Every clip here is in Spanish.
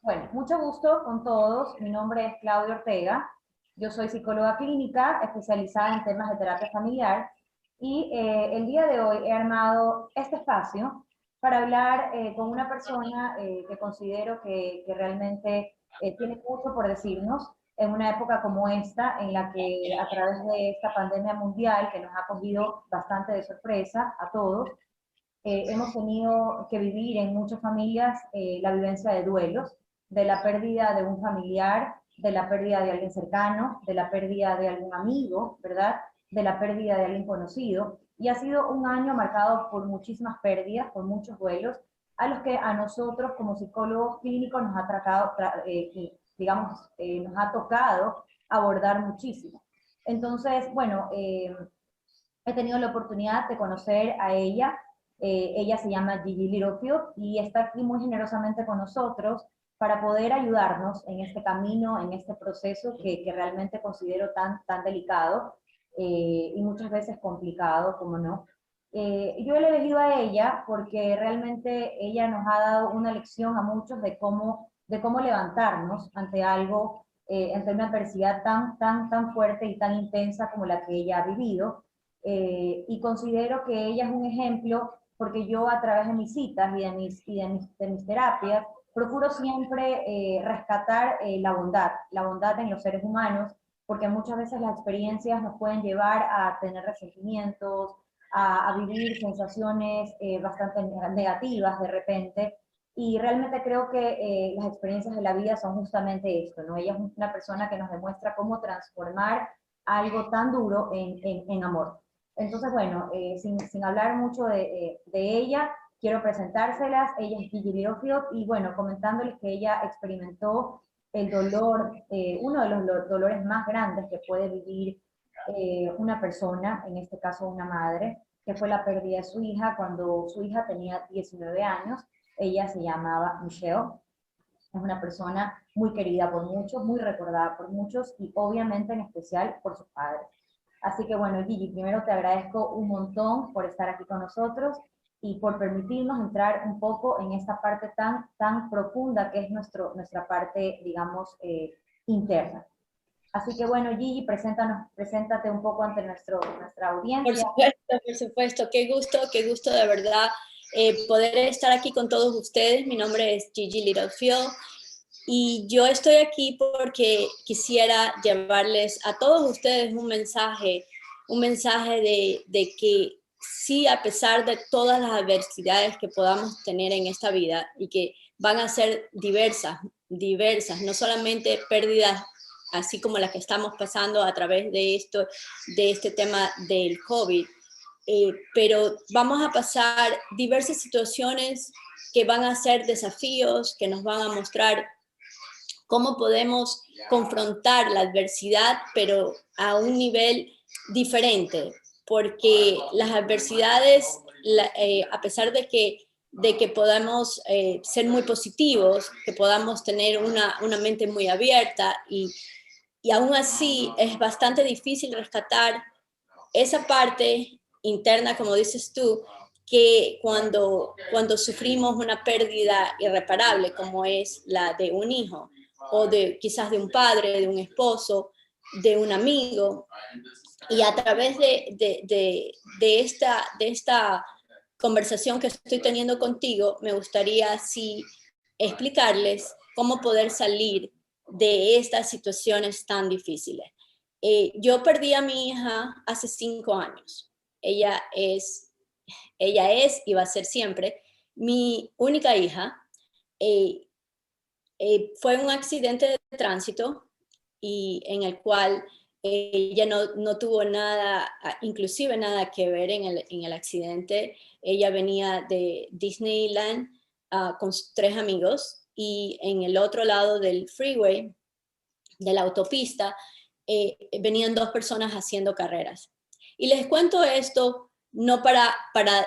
Bueno, mucho gusto con todos. Mi nombre es Claudia Ortega. Yo soy psicóloga clínica especializada en temas de terapia familiar y el día de hoy he armado este espacio para hablar con una persona que considero que realmente tiene mucho por decirnos en una época como esta, en la que a través de esta pandemia mundial que nos ha cogido bastante de sorpresa a todos, hemos tenido que vivir en muchas familias la vivencia de duelos, de la pérdida de un familiar, de la pérdida de alguien cercano, de la pérdida de algún amigo, ¿verdad? De la pérdida de alguien conocido. Y ha sido un año marcado por muchísimas pérdidas, por muchos duelos, a los que a nosotros como psicólogos clínicos nos ha tratado, digamos, nos ha tocado abordar muchísimo. Entonces, bueno, he tenido la oportunidad de conocer a ella. Ella se llama Gigi Littlefield y está aquí muy generosamente con nosotros para poder ayudarnos en este camino, en este proceso que realmente considero tan delicado y muchas veces complicado, como no. Yo le he elegido a ella porque realmente ella nos ha dado una lección a muchos de cómo levantarnos ante algo, ante una adversidad tan fuerte y tan intensa como la que ella ha vivido. Y considero que ella es un ejemplo porque yo a través de mis citas de mis terapias procuro siempre rescatar la bondad en los seres humanos, porque muchas veces las experiencias nos pueden llevar a tener resentimientos, a vivir sensaciones bastante negativas de repente, y realmente creo que las experiencias de la vida son justamente esto, ¿no? Ella es una persona que nos demuestra cómo transformar algo tan duro en amor. Entonces, bueno, sin hablar mucho de ella, quiero presentárselas. Ella es Gigi Littlefield y bueno, comentándoles que ella experimentó el dolor, uno de los dolores más grandes que puede vivir una persona, en este caso una madre, que fue la pérdida de su hija cuando su hija tenía 19 años. Ella se llamaba Michelle. Es una persona muy querida por muchos, muy recordada por muchos y obviamente en especial por sus padres. Así que bueno, Gigi, primero te agradezco un montón por estar aquí con nosotros y por permitirnos entrar un poco en esta parte tan profunda que es nuestra parte, digamos, interna. Así que bueno, Gigi, preséntate un poco ante nuestra audiencia. Por supuesto, qué gusto de verdad poder estar aquí con todos ustedes. Mi nombre es Gigi Littlefield y yo estoy aquí porque quisiera llevarles a todos ustedes un mensaje de que sí, a pesar de todas las adversidades que podamos tener en esta vida y que van a ser diversas, no solamente pérdidas así como las que estamos pasando a través de este tema del COVID, pero vamos a pasar diversas situaciones que van a ser desafíos, que nos van a mostrar cómo podemos confrontar la adversidad, pero a un nivel diferente, porque las adversidades, a pesar de que podamos ser muy positivos, que podamos tener una mente muy abierta y aún así es bastante difícil rescatar esa parte interna, como dices tú, que cuando sufrimos una pérdida irreparable, como es la de un hijo, o quizás de un padre, de un esposo, de un amigo, y a través de esta conversación que estoy teniendo contigo, me gustaría así explicarles cómo poder salir de estas situaciones tan difíciles. Yo perdí a mi hija hace 5 años. Ella es, ella es y va a ser siempre mi única hija. Eh, Fue un accidente de tránsito y en el cual ella no tuvo nada, inclusive nada que ver en el accidente. Ella venía de Disneyland con 3 amigos y en el otro lado del freeway, de la autopista, venían 2 personas haciendo carreras. Y les cuento esto no para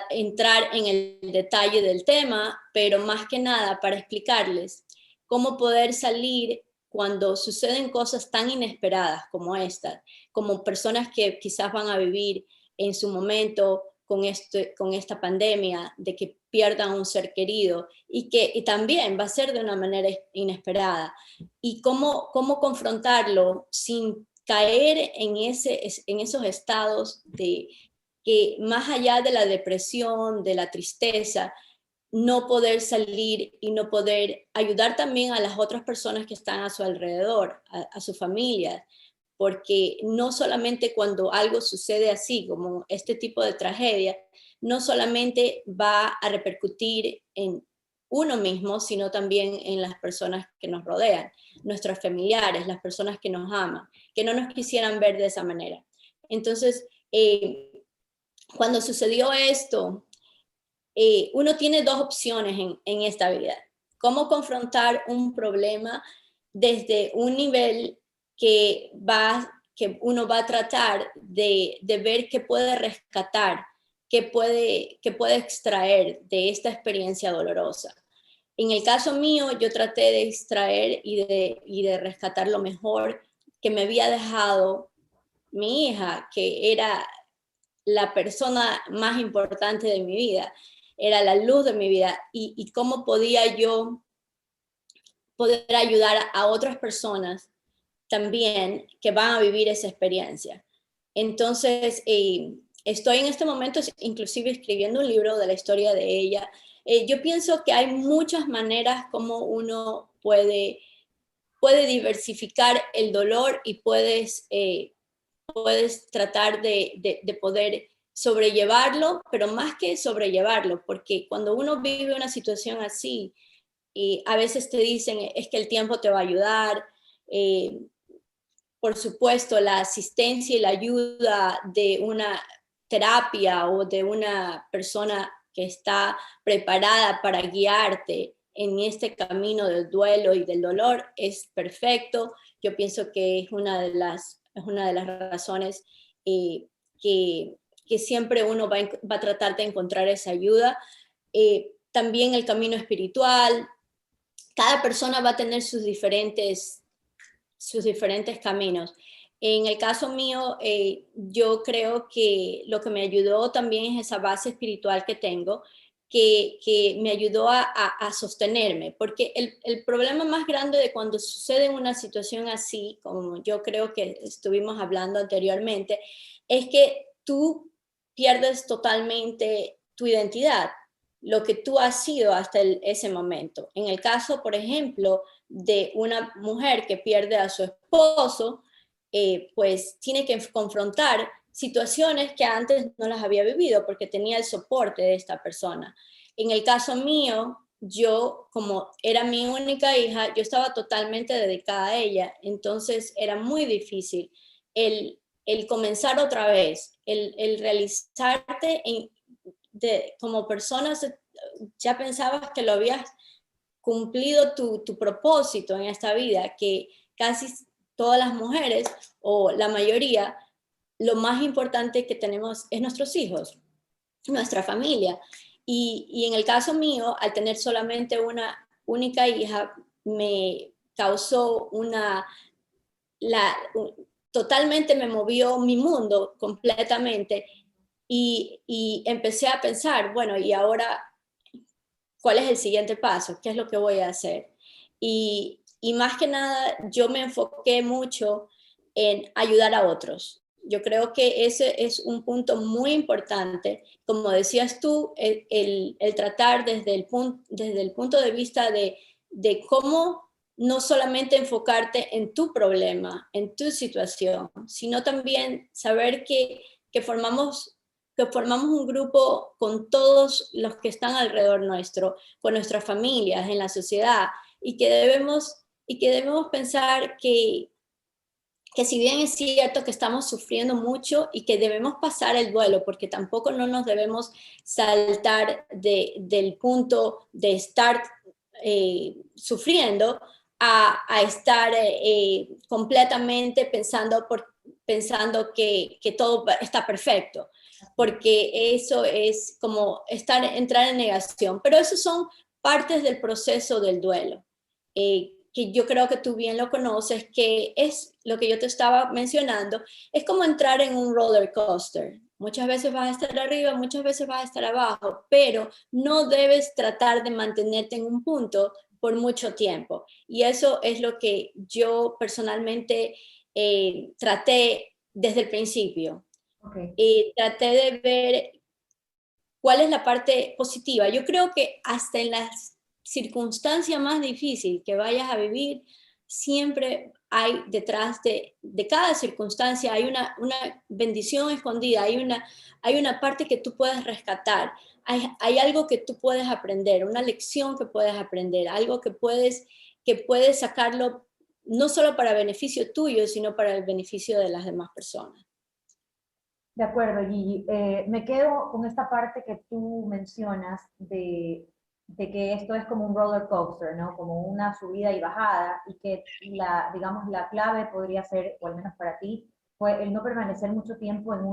entrar en el detalle del tema, pero más que nada para explicarles cómo poder salir cuando suceden cosas tan inesperadas como estas, como personas que quizás van a vivir en su momento con esta pandemia, de que pierdan un ser querido y también va a ser de una manera inesperada. Y cómo confrontarlo sin caer en esos estados de que más allá de la depresión, de la tristeza, no poder salir y no poder ayudar también a las otras personas que están a su alrededor, a su familia, porque no solamente cuando algo sucede así, como este tipo de tragedia, no solamente va a repercutir en uno mismo, sino también en las personas que nos rodean, nuestros familiares, las personas que nos aman, que no nos quisieran ver de esa manera. Entonces, cuando sucedió esto, uno tiene dos opciones en esta vida. Cómo confrontar un problema desde un nivel que uno va a tratar de ver qué puede rescatar, qué puede extraer de esta experiencia dolorosa. En el caso mío, yo traté de extraer y de rescatar lo mejor que me había dejado mi hija, que era la persona más importante de mi vida, era la luz de mi vida, y cómo podía yo poder ayudar a otras personas también que van a vivir esa experiencia. Entonces, estoy en este momento inclusive escribiendo un libro de la historia de ella. Yo pienso que hay muchas maneras como uno puede diversificar el dolor y puedes tratar de poder sobrellevarlo, pero más que sobrellevarlo, porque cuando uno vive una situación así, y a veces te dicen es que el tiempo te va a ayudar, eh, por supuesto la asistencia y la ayuda de una terapia o de una persona que está preparada para guiarte en este camino del duelo y del dolor es perfecto. Yo pienso que es una de las razones que siempre uno va a tratar de encontrar esa ayuda. También el camino espiritual. Cada persona va a tener sus diferentes caminos. En el caso mío, yo creo que lo que me ayudó también es esa base espiritual que tengo, que me ayudó a sostenerme, porque el problema más grande de cuando sucede una situación así, como yo creo que estuvimos hablando anteriormente, es que tú pierdes totalmente tu identidad, lo que tú has sido hasta ese momento. En el caso, por ejemplo, de una mujer que pierde a su esposo, pues tiene que confrontar situaciones que antes no las había vivido porque tenía el soporte de esta persona. En el caso mío, yo, como era mi única hija, yo estaba totalmente dedicada a ella, entonces era muy difícil el comenzar otra vez, el realizarte como persona. Ya pensabas que lo habías cumplido tu propósito en esta vida, que casi todas las mujeres, o la mayoría, lo más importante que tenemos es nuestros hijos, nuestra familia. Y en el caso mío, al tener solamente una única hija, me causó totalmente me movió mi mundo completamente, y empecé a pensar, bueno, y ahora, ¿cuál es el siguiente paso? ¿Qué es lo que voy a hacer? Y más que nada, yo me enfoqué mucho en ayudar a otros. Yo creo que ese es un punto muy importante. Como decías tú, el tratar desde el punto de vista de cómo no solamente enfocarte en tu problema, en tu situación, sino también saber que formamos un grupo con todos los que están alrededor nuestro, con nuestras familias, en la sociedad, y que debemos pensar que si bien es cierto que estamos sufriendo mucho y que debemos pasar el duelo, porque tampoco no nos debemos saltar del punto de estar sufriendo a estar completamente pensando que todo está perfecto, porque eso es como entrar en negación. Pero esos son partes del proceso del duelo. Que yo creo que tú bien lo conoces, que es lo que yo te estaba mencionando, es como entrar en un roller coaster. Muchas veces vas a estar arriba, muchas veces vas a estar abajo, pero no debes tratar de mantenerte en un punto por mucho tiempo. Y eso es lo que yo personalmente traté desde el principio. Ok. Traté de ver cuál es la parte positiva. Yo creo que hasta en la circunstancia más difícil que vayas a vivir, siempre hay detrás de cada circunstancia, hay una bendición escondida, hay una parte que tú puedes rescatar, hay algo que tú puedes aprender, una lección que puedes aprender, algo que puedes sacarlo no solo para beneficio tuyo, sino para el beneficio de las demás personas. De acuerdo, Gigi. Me quedo con esta parte que tú mencionas de que esto es como un roller coaster, ¿no? Como una subida y bajada, y que digamos, la clave podría ser, o al menos para ti, fue el no permanecer mucho tiempo en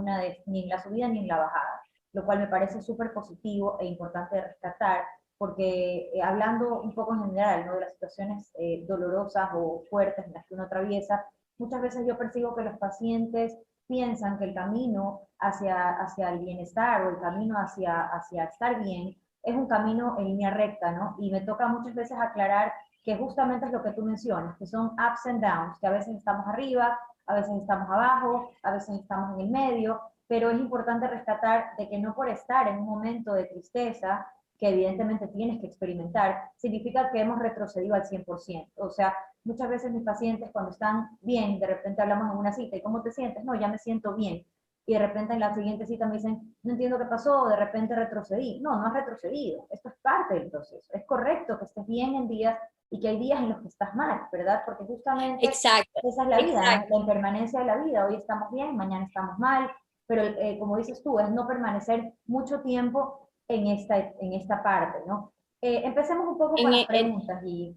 ni en la subida ni en la bajada, lo cual me parece súper positivo e importante de rescatar, porque hablando un poco en general, ¿no? De las situaciones dolorosas o fuertes en las que uno atraviesa, muchas veces yo percibo que los pacientes piensan que el camino hacia el bienestar o el camino hacia estar bien es un camino en línea recta, ¿no? Y me toca muchas veces aclarar que justamente es lo que tú mencionas, que son ups and downs, que a veces estamos arriba, a veces estamos abajo, a veces estamos en el medio, pero es importante rescatar de que no por estar en un momento de tristeza, que evidentemente tienes que experimentar, significa que hemos retrocedido al 100%. O sea, muchas veces mis pacientes cuando están bien, de repente hablamos en una cita, ¿y cómo te sientes? No, ya me siento bien. Y de repente en la siguiente cita me dicen, no entiendo qué pasó, de repente retrocedí. No, no has retrocedido, esto es parte del proceso. Es correcto que estés bien en días y que hay días en los que estás mal, ¿verdad? Porque justamente Exacto, esa es la vida, ¿no? exacto. La impermanencia de la vida. Hoy estamos bien, mañana estamos mal, pero como dices tú, es no permanecer mucho tiempo en esta parte, ¿no? Empecemos un poco con En, las en- preguntas y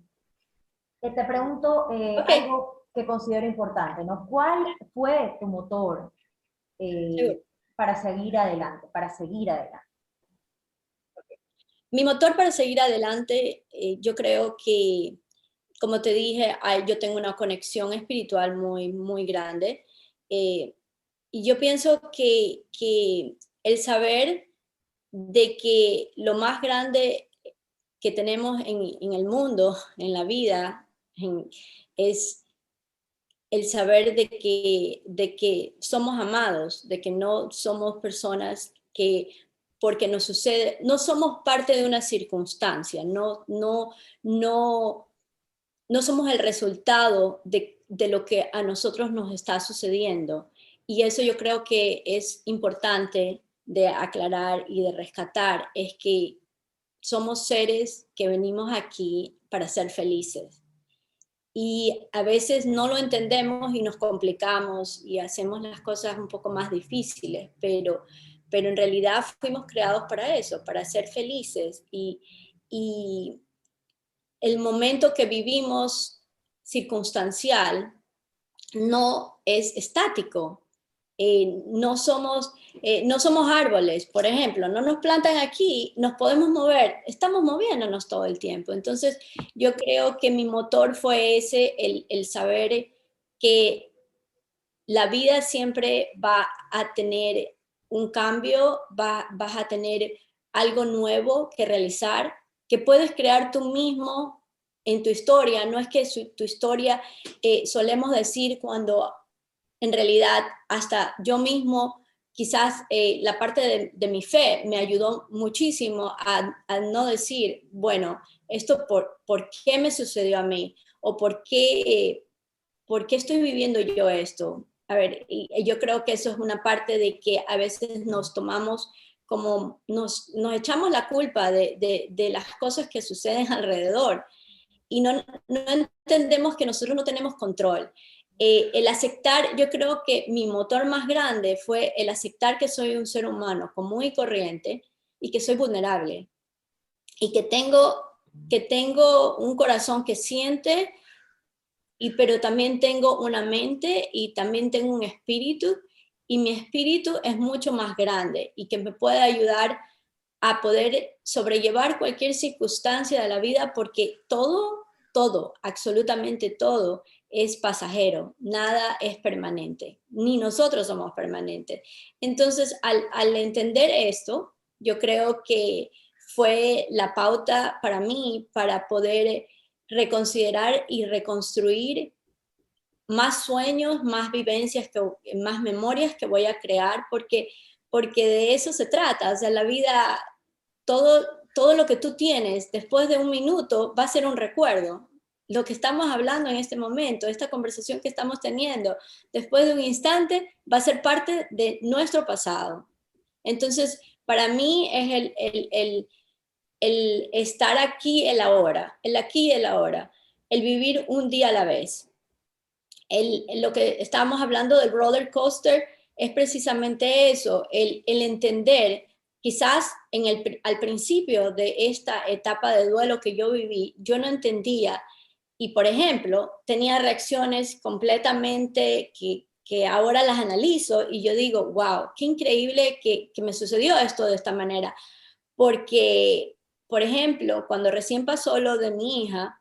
te pregunto ok, algo que considero importante, ¿no? ¿Cuál fue tu motor seguro. para seguir adelante, para seguir adelante? Mi motor para seguir adelante, yo creo que, como te dije, yo tengo una conexión espiritual muy, muy grande. eh, y yo pienso que el saber de que lo más grande que tenemos en el mundo, en la vida, es el saber de que somos amados, de que no somos personas que porque nos sucede, no somos parte de una circunstancia, no, no somos el resultado de lo que a nosotros nos está sucediendo. Y eso yo creo que es importante de aclarar y de rescatar, es que somos seres que venimos aquí para ser felices y a veces no lo entendemos y nos complicamos y hacemos las cosas un poco más difíciles, pero en realidad fuimos creados para eso, para ser felices y el momento que vivimos circunstancial no es estático. No somos árboles, por ejemplo, no nos plantan aquí, nos podemos mover, estamos moviéndonos todo el tiempo. Entonces, yo creo que mi motor fue ese, el saber que la vida siempre va a tener un cambio, vas a tener algo nuevo que realizar, que puedes crear tú mismo en tu historia. No es que tu historia, solemos decir cuando en realidad hasta yo mismo, quizás la parte de mi fe me ayudó muchísimo a no decir, bueno, esto por qué me sucedió a mí o por qué estoy viviendo yo esto. A ver, y yo creo que eso es una parte de que a veces nos tomamos como, nos echamos la culpa de las cosas que suceden alrededor y no entendemos que nosotros no tenemos control. El aceptar, yo creo que mi motor más grande fue el aceptar que soy un ser humano común y corriente y que soy vulnerable y que tengo un corazón que siente, pero también tengo una mente y también tengo un espíritu y mi espíritu es mucho más grande y que me puede ayudar a poder sobrellevar cualquier circunstancia de la vida porque todo, absolutamente todo, es pasajero, nada es permanente, ni nosotros somos permanentes. Entonces, al entender esto, yo creo que fue la pauta para mí para poder reconsiderar y reconstruir más sueños, más vivencias, más memorias que voy a crear, porque de eso se trata. O sea, la vida, todo lo que tú tienes después de un minuto va a ser un recuerdo. Lo que estamos hablando en este momento, esta conversación que estamos teniendo, después de un instante, va a ser parte de nuestro pasado. Entonces, para mí es el estar aquí, el ahora, el aquí y el ahora, el vivir un día a la vez. Lo que estábamos hablando del roller coaster es precisamente eso, el entender, quizás al principio de esta etapa de duelo que yo viví, yo no entendía y, por ejemplo, tenía reacciones completamente que ahora las analizo y yo digo, wow, qué increíble que me sucedió esto de esta manera, porque, por ejemplo, cuando recién pasó lo de mi hija,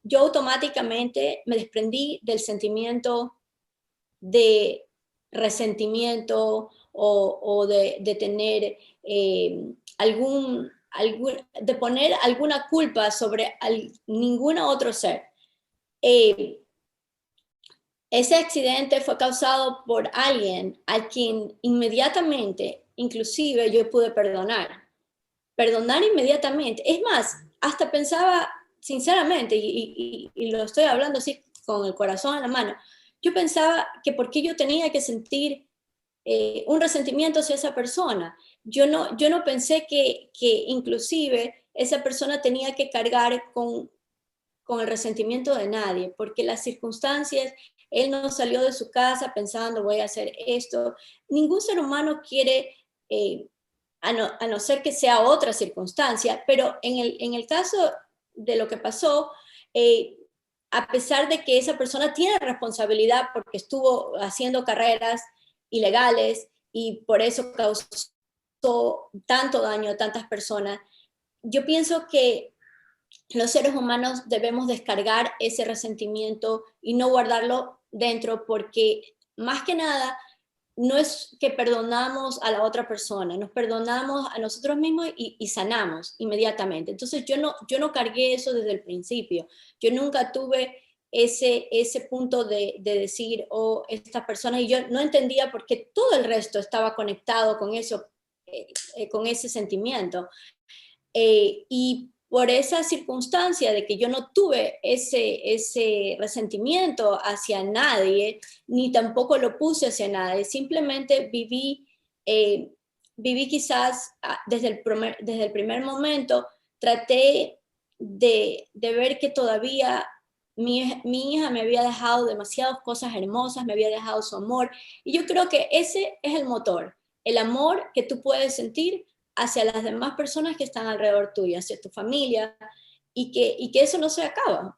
yo automáticamente me desprendí del sentimiento de resentimiento o de tener de poner alguna culpa sobre ningún otro ser. Eh, Ese accidente fue causado por alguien a quien inmediatamente, inclusive yo pude perdonar inmediatamente. Es más, hasta pensaba sinceramente, y lo estoy hablando así con el corazón en la mano, yo pensaba que por qué yo tenía que sentir un resentimiento hacia esa persona. Yo no pensé que inclusive esa persona tenía que cargar con el resentimiento de nadie, porque las circunstancias, él no salió de su casa pensando voy a hacer esto. Ningún ser humano quiere, a no ser que sea otra circunstancia, pero en el caso de lo que pasó, eh, a pesar de que esa persona tiene responsabilidad porque estuvo haciendo carreras ilegales y por eso causó tanto daño a tantas personas, yo pienso que los seres humanos debemos descargar ese resentimiento y no guardarlo dentro porque más que nada no es que perdonamos a la otra persona, nos perdonamos a nosotros mismos y sanamos inmediatamente. Entonces yo no cargué eso desde el principio, yo nunca tuve ese punto de decir, oh, esta persona, y yo no entendía por qué todo el resto estaba conectado con eso, con ese sentimiento. Y por esa circunstancia de que yo no tuve ese resentimiento hacia nadie, ni tampoco lo puse hacia nadie, simplemente viví quizás desde el primer momento, traté de ver que todavía mi hija me había dejado demasiadas cosas hermosas, me había dejado su amor, y yo creo que ese es el motor, el amor que tú puedes sentir hacia las demás personas que están alrededor tuyo, hacia tu familia, y que eso no se acaba,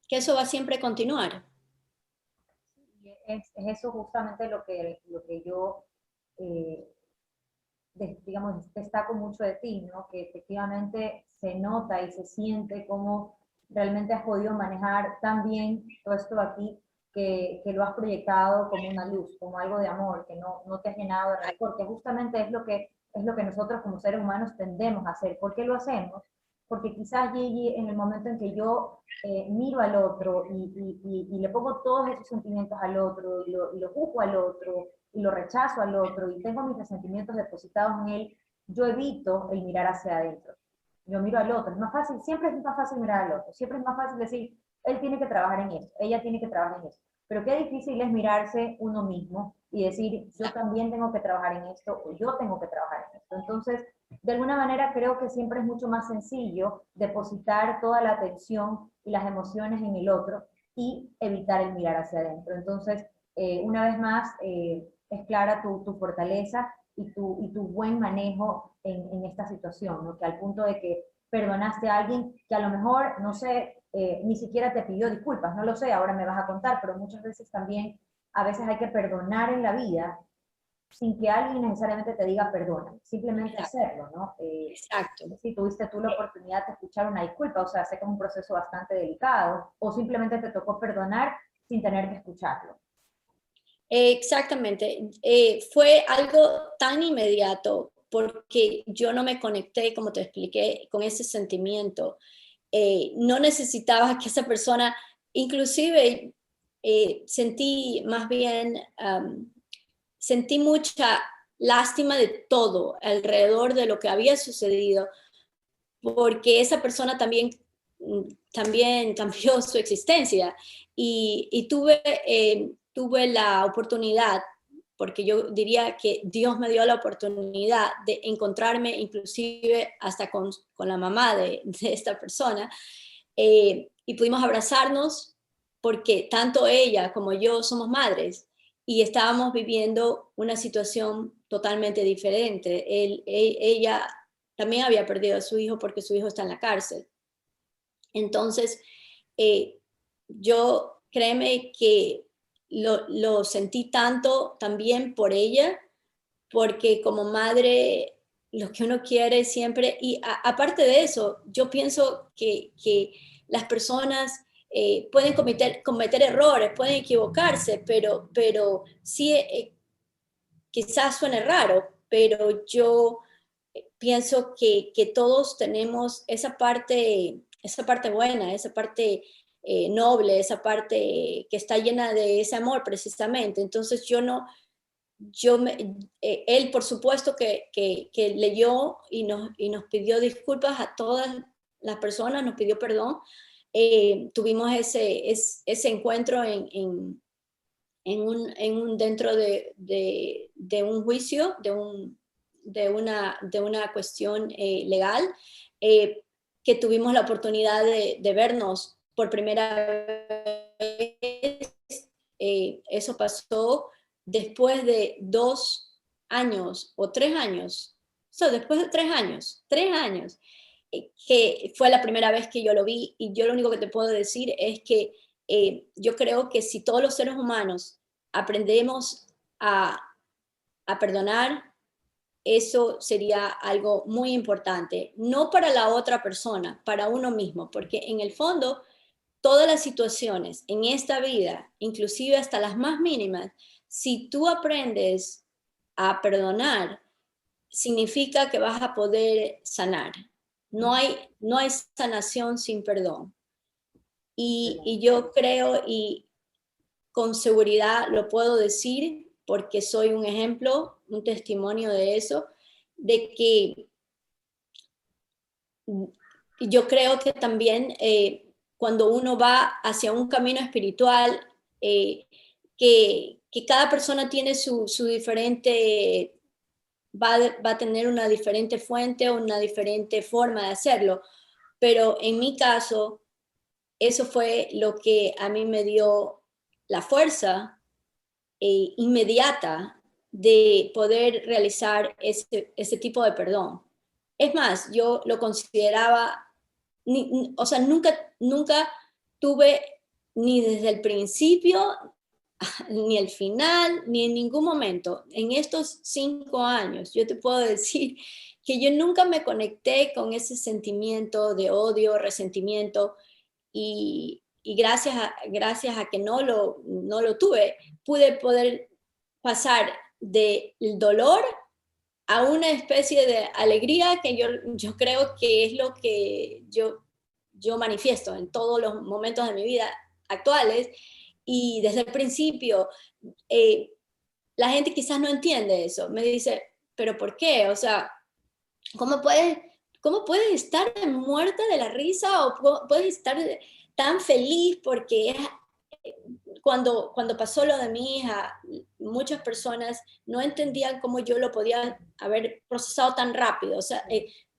que eso va siempre a continuar. Es eso justamente lo que yo, eh, digamos, destaco mucho de ti, ¿no? Que efectivamente se nota y se siente cómo realmente has podido manejar tan bien todo esto aquí, que lo has proyectado como una luz, como algo de amor, que no te has llenado de rencor, que justamente es lo que nosotros como seres humanos tendemos a hacer. ¿Por qué lo hacemos? Porque quizás, Gigi, en el momento en que yo miro al otro y le pongo todos esos sentimientos al otro y lo juzgo al otro y lo rechazo al otro y tengo mis resentimientos depositados en él, yo evito el mirar hacia adentro. Yo miro al otro. Es más fácil, siempre es más fácil mirar al otro. Siempre es más fácil decir, él tiene que trabajar en eso, ella tiene que trabajar en eso. Pero qué difícil es mirarse uno mismo y decir, yo también tengo que trabajar en esto o yo tengo que trabajar en esto. Entonces, de alguna manera creo que siempre es mucho más sencillo depositar toda la atención y las emociones en el otro y evitar el mirar hacia adentro. Entonces, una vez más, es clara tu fortaleza y tu buen manejo en esta situación, ¿no? Que al punto de que perdonaste a alguien que a lo mejor, no sé, ni siquiera te pidió disculpas, no lo sé, ahora me vas a contar, pero muchas veces también, a veces hay que perdonar en la vida sin que alguien necesariamente te diga perdona, simplemente Exacto. hacerlo, ¿no? Exacto. Si tuviste tú la oportunidad de escuchar una disculpa, o sea, sé que es un proceso bastante delicado, o simplemente te tocó perdonar sin tener que escucharlo. Exactamente. Fue algo tan inmediato porque yo no me conecté, como te expliqué, con ese sentimiento. No necesitaba que esa persona, inclusive sentí más bien, sentí mucha lástima de todo alrededor de lo que había sucedido, porque esa persona también, también cambió su existencia y tuve la oportunidad, porque yo diría que Dios me dio la oportunidad de encontrarme inclusive hasta con la mamá de esta persona, y pudimos abrazarnos porque tanto ella como yo somos madres y estábamos viviendo una situación totalmente diferente. Ella también había perdido a su hijo porque su hijo está en la cárcel. Entonces, eh, yo créeme que lo sentí tanto también por ella, porque como madre lo que uno quiere siempre, y aparte de eso, yo pienso que las personas pueden cometer errores, pueden equivocarse, pero sí, quizás suene raro, pero yo pienso que todos tenemos esa parte buena, esa parte noble, esa parte que está llena de ese amor precisamente. Entonces yo no, él por supuesto que leyó y nos pidió disculpas a todas las personas, nos pidió perdón. Tuvimos ese encuentro dentro de un juicio, de una cuestión legal, eh, que tuvimos la oportunidad de vernos por primera vez. Eso pasó después de 2 años o 3 años, después de 3 años, que fue la primera vez que yo lo vi, y yo lo único que te puedo decir es que yo creo que si todos los seres humanos aprendemos a, a perdonar, eso sería algo muy importante, no para la otra persona, para uno mismo, porque en el fondo todas las situaciones en esta vida, inclusive hasta las más mínimas, si tú aprendes a perdonar, significa que vas a poder sanar. No hay sanación sin perdón. Y yo creo, y con seguridad lo puedo decir, porque soy un ejemplo, un testimonio de eso, de que yo creo que también cuando uno va hacia un camino espiritual, eh, que cada persona tiene su diferente, va a tener una diferente fuente o una diferente forma de hacerlo, pero en mi caso, eso fue lo que a mí me dio la fuerza inmediata de poder realizar ese tipo de perdón. Es más, yo lo consideraba, o sea, nunca tuve ni desde el principio, ni el final, ni en ningún momento, en estos 5 años, yo te puedo decir que yo nunca me conecté con ese sentimiento de odio, resentimiento, y gracias a que no lo tuve, pude poder pasar del dolor a una especie de alegría que yo creo que es lo que yo manifiesto en todos los momentos de mi vida actuales. Y desde el principio, eh, la gente quizás no entiende eso. Me dice, ¿pero por qué? O sea, ¿cómo puedes, cómo puedes estar muerta de la risa o puedes estar tan feliz porque cuando pasó lo de mi hija, muchas personas no entendían cómo yo lo podía haber procesado tan rápido, o sea,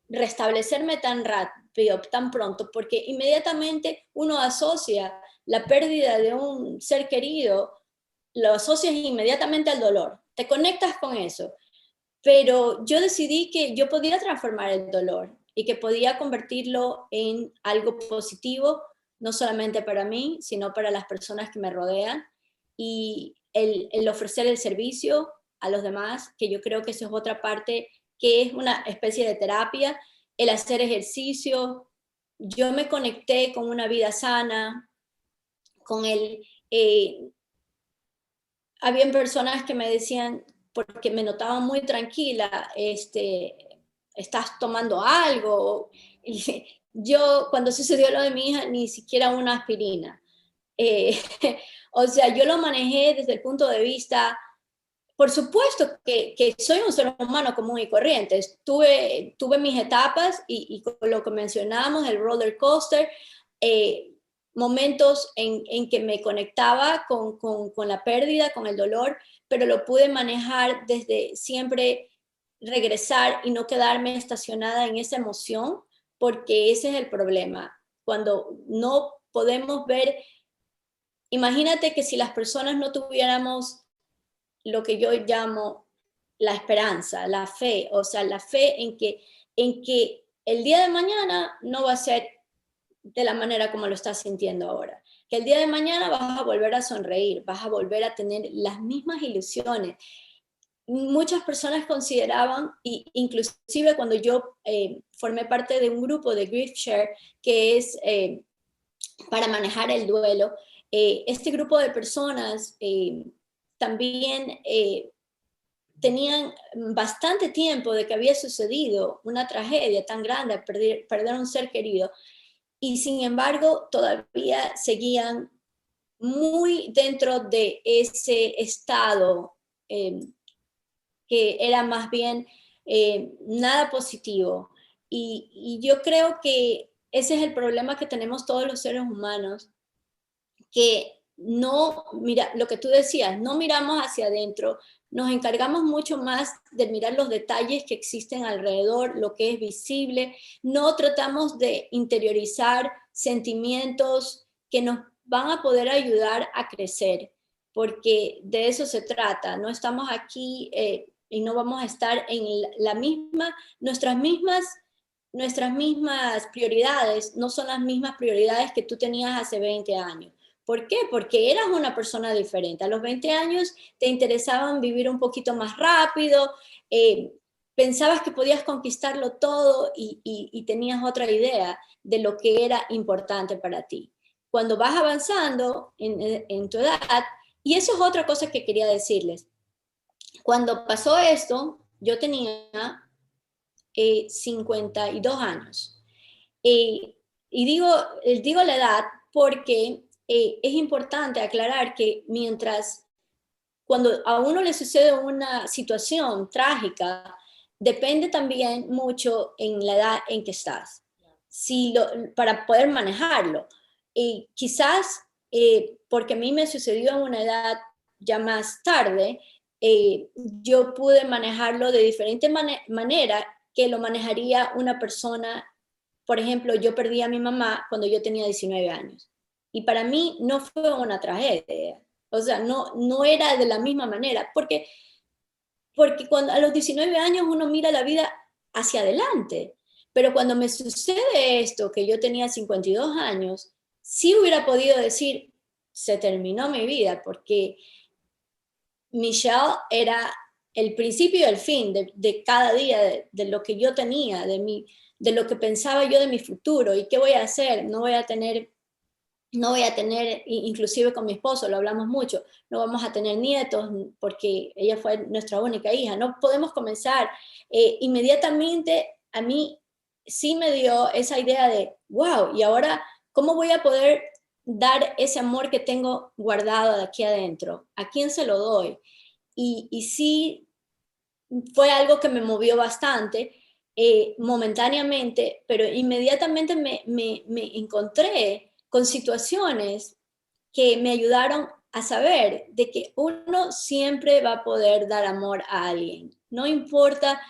restablecerme tan rápido, tan pronto, porque inmediatamente uno asocia la pérdida de un ser querido, lo asocias inmediatamente al dolor, te conectas con eso, pero yo decidí que yo podía transformar el dolor y que podía convertirlo en algo positivo, no solamente para mí, sino para las personas que me rodean. Y el ofrecer el servicio a los demás, que yo creo que eso es otra parte que es una especie de terapia, el hacer ejercicio. Yo me conecté con una vida sana, con el... habían personas que me decían, porque me notaban muy tranquila, estás tomando algo. Y yo, cuando sucedió lo de mi hija, ni siquiera una aspirina. Eh, o sea, yo lo manejé desde el punto de vista, por supuesto que soy un ser humano común y corriente. Tuve mis etapas y con lo que mencionábamos, el roller coaster, eh, momentos en que me conectaba con la pérdida, con el dolor, pero lo pude manejar desde siempre regresar y no quedarme estacionada en esa emoción, porque ese es el problema. Cuando no podemos ver, imagínate que si las personas no tuviéramos lo que yo llamo la esperanza, la fe, o sea, la fe en que el día de mañana no va a ser de la manera como lo estás sintiendo ahora. Que el día de mañana vas a volver a sonreír, vas a volver a tener las mismas ilusiones. Muchas personas consideraban, y inclusive cuando yo formé parte de un grupo de Grief Share, que es para manejar el duelo, este grupo de personas también tenían bastante tiempo de que había sucedido una tragedia tan grande, perder un ser querido, y sin embargo todavía seguían muy dentro de ese estado que era más bien nada positivo. Y yo creo que ese es el problema que tenemos todos los seres humanos, que no mira lo que tú decías, no miramos hacia adentro, nos encargamos mucho más de mirar los detalles que existen alrededor, lo que es visible, no tratamos de interiorizar sentimientos que nos van a poder ayudar a crecer, porque de eso se trata. No estamos aquí y no vamos a estar en la misma, nuestras mismas prioridades no son las mismas prioridades que tú tenías hace 20 años. ¿Por qué? Porque eras una persona diferente. A los 20 años te interesaban vivir un poquito más rápido, pensabas que podías conquistarlo todo y tenías otra idea de lo que era importante para ti. Cuando vas avanzando en tu edad, y eso es otra cosa que quería decirles. Cuando pasó esto, yo tenía 52 años. Y digo la edad porque es importante aclarar que cuando a uno le sucede una situación trágica, depende también mucho en la edad en que estás, para poder manejarlo. Y quizás porque a mí me sucedió en una edad ya más tarde, yo pude manejarlo de diferente manera que lo manejaría una persona. Por ejemplo, yo perdí a mi mamá cuando yo tenía 19 años y para mí no fue una tragedia, o sea, no era de la misma manera, porque cuando a los 19 años uno mira la vida hacia adelante, pero cuando me sucede esto, que yo tenía 52 años, sí hubiera podido decir, se terminó mi vida, porque Michelle era el principio y el fin de cada día, de lo que yo tenía, de lo que pensaba yo de mi futuro y qué voy a hacer. No voy a tener, inclusive con mi esposo, lo hablamos mucho, no vamos a tener nietos porque ella fue nuestra única hija. No podemos comenzar. Inmediatamente a mí sí me dio esa idea de, wow, y ahora, ¿cómo voy a poder dar ese amor que tengo guardado de aquí adentro? ¿A quién se lo doy? Y sí fue algo que me movió bastante momentáneamente, pero inmediatamente me encontré con situaciones que me ayudaron a saber de que uno siempre va a poder dar amor a alguien. No importa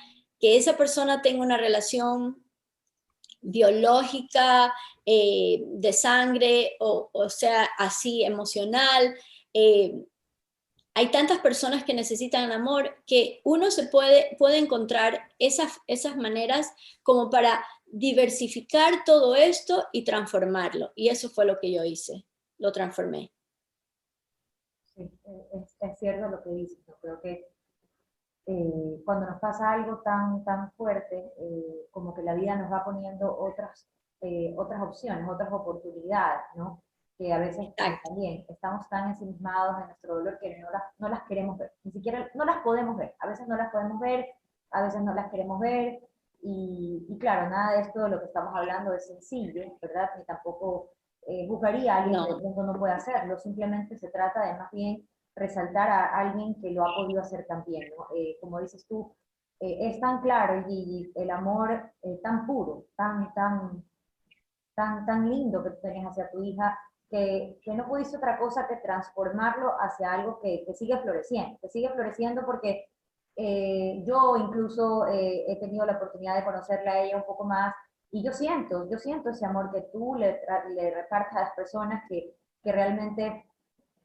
que esa persona tenga una relación biológica, de sangre, o sea, así emocional. Hay tantas personas que necesitan amor que uno puede encontrar esas maneras como para diversificar todo esto y transformarlo. Y eso fue lo que yo hice, lo transformé. Sí, es cierto lo que dices. Yo creo que cuando nos pasa algo tan fuerte, como que la vida nos va poniendo otras opciones, otras oportunidades, ¿no? Que a veces Exacto. también estamos tan ensimismados en nuestro dolor que no las queremos ver, ni siquiera no las podemos ver, a veces no las podemos ver, a veces no las queremos ver, y claro, nada de esto de lo que estamos hablando es sencillo, ¿verdad? Ni tampoco juzgaría a alguien que de No, pronto no puede hacerlo, simplemente se trata de más bien resaltar a alguien que lo ha podido hacer también, ¿no? Como dices tú, es tan claro y el amor tan puro, tan lindo que tú tenías hacia tu hija, que no pudiste otra cosa que transformarlo hacia algo que sigue floreciendo porque yo incluso he tenido la oportunidad de conocerla a ella un poco más y yo siento ese amor que tú le repartes a las personas que realmente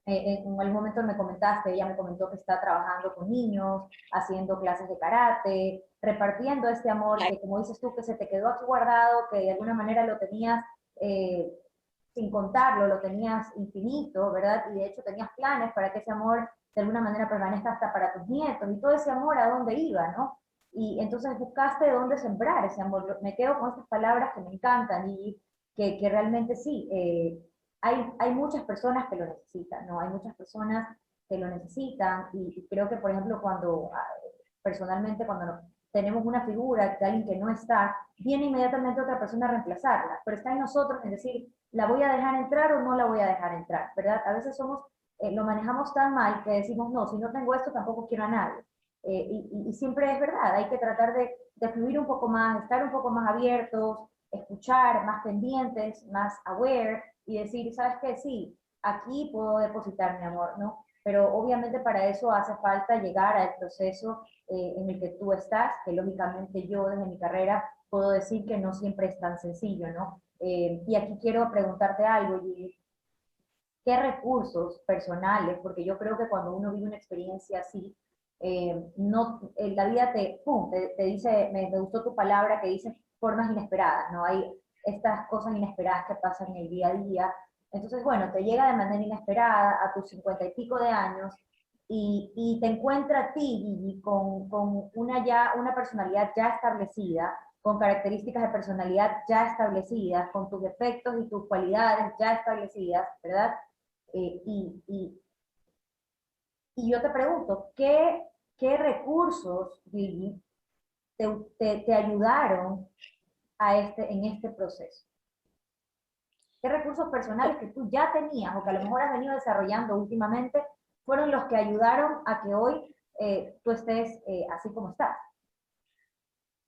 en algún momento me comentaste, ella me comentó que está trabajando con niños, haciendo clases de karate, repartiendo este amor que, como dices tú, que se te quedó aquí guardado, que de alguna manera lo tenías eh, sin contarlo, lo tenías infinito, ¿verdad? Y de hecho tenías planes para que ese amor de alguna manera permanezca hasta para tus nietos, y todo ese amor a dónde iba, ¿no? Y entonces buscaste dónde sembrar ese amor. Me quedo con estas palabras que me encantan y que realmente sí, hay muchas personas que lo necesitan, ¿no? Hay muchas personas que lo necesitan y creo que, por ejemplo, cuando personalmente, cuando tenemos una figura de alguien que no está, viene inmediatamente otra persona a reemplazarla, pero está en nosotros en decir, ¿la voy a dejar entrar o no la voy a dejar entrar? ¿Verdad? A veces lo manejamos tan mal que decimos, no, si no tengo esto tampoco quiero a nadie. Y siempre es verdad, hay que tratar de fluir un poco más, estar un poco más abiertos, escuchar, más pendientes, más aware, y decir, ¿sabes qué? Sí, aquí puedo depositar mi amor, ¿no? Pero obviamente para eso hace falta llegar al proceso en el que tú estás, que lógicamente yo desde mi carrera puedo decir que no siempre es tan sencillo, ¿no? Y aquí quiero preguntarte algo, y ¿qué recursos personales? Porque yo creo que cuando uno vive una experiencia así, no, la vida te dice, me gustó tu palabra que dice formas inesperadas, ¿no? Hay estas cosas inesperadas que pasan en el día a día. Entonces, bueno, te llega de manera inesperada a tus 50 y pico de años y te encuentra a ti, Gigi, con una personalidad ya establecida, con características de personalidad ya establecidas, con tus defectos y tus cualidades ya establecidas, ¿verdad? Eh, y, y, y yo te pregunto, ¿qué recursos, Gigi, te ayudaron en este proceso? ¿Qué recursos personales que tú ya tenías o que a lo mejor has venido desarrollando últimamente fueron los que ayudaron a que hoy tú estés así como estás?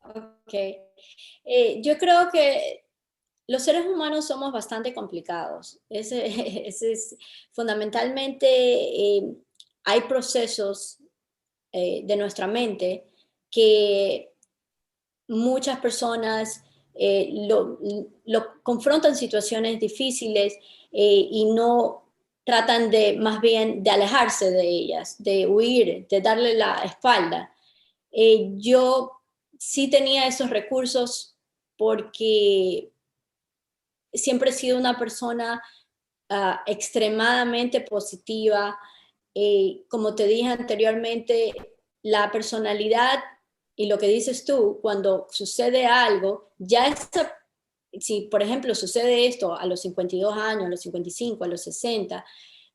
ok. Yo creo que los seres humanos somos bastante complicados. Ese es fundamentalmente, hay procesos de nuestra mente que muchas personas lo confrontan situaciones difíciles y no tratan de más bien de alejarse de ellas, de huir, de darle la espalda. Yo sí tenía esos recursos porque siempre he sido una persona extremadamente positiva. Como te dije anteriormente, la personalidad y lo que dices tú, cuando sucede algo, ya está, si por ejemplo sucede esto a los 52 años, a los 55, a los 60,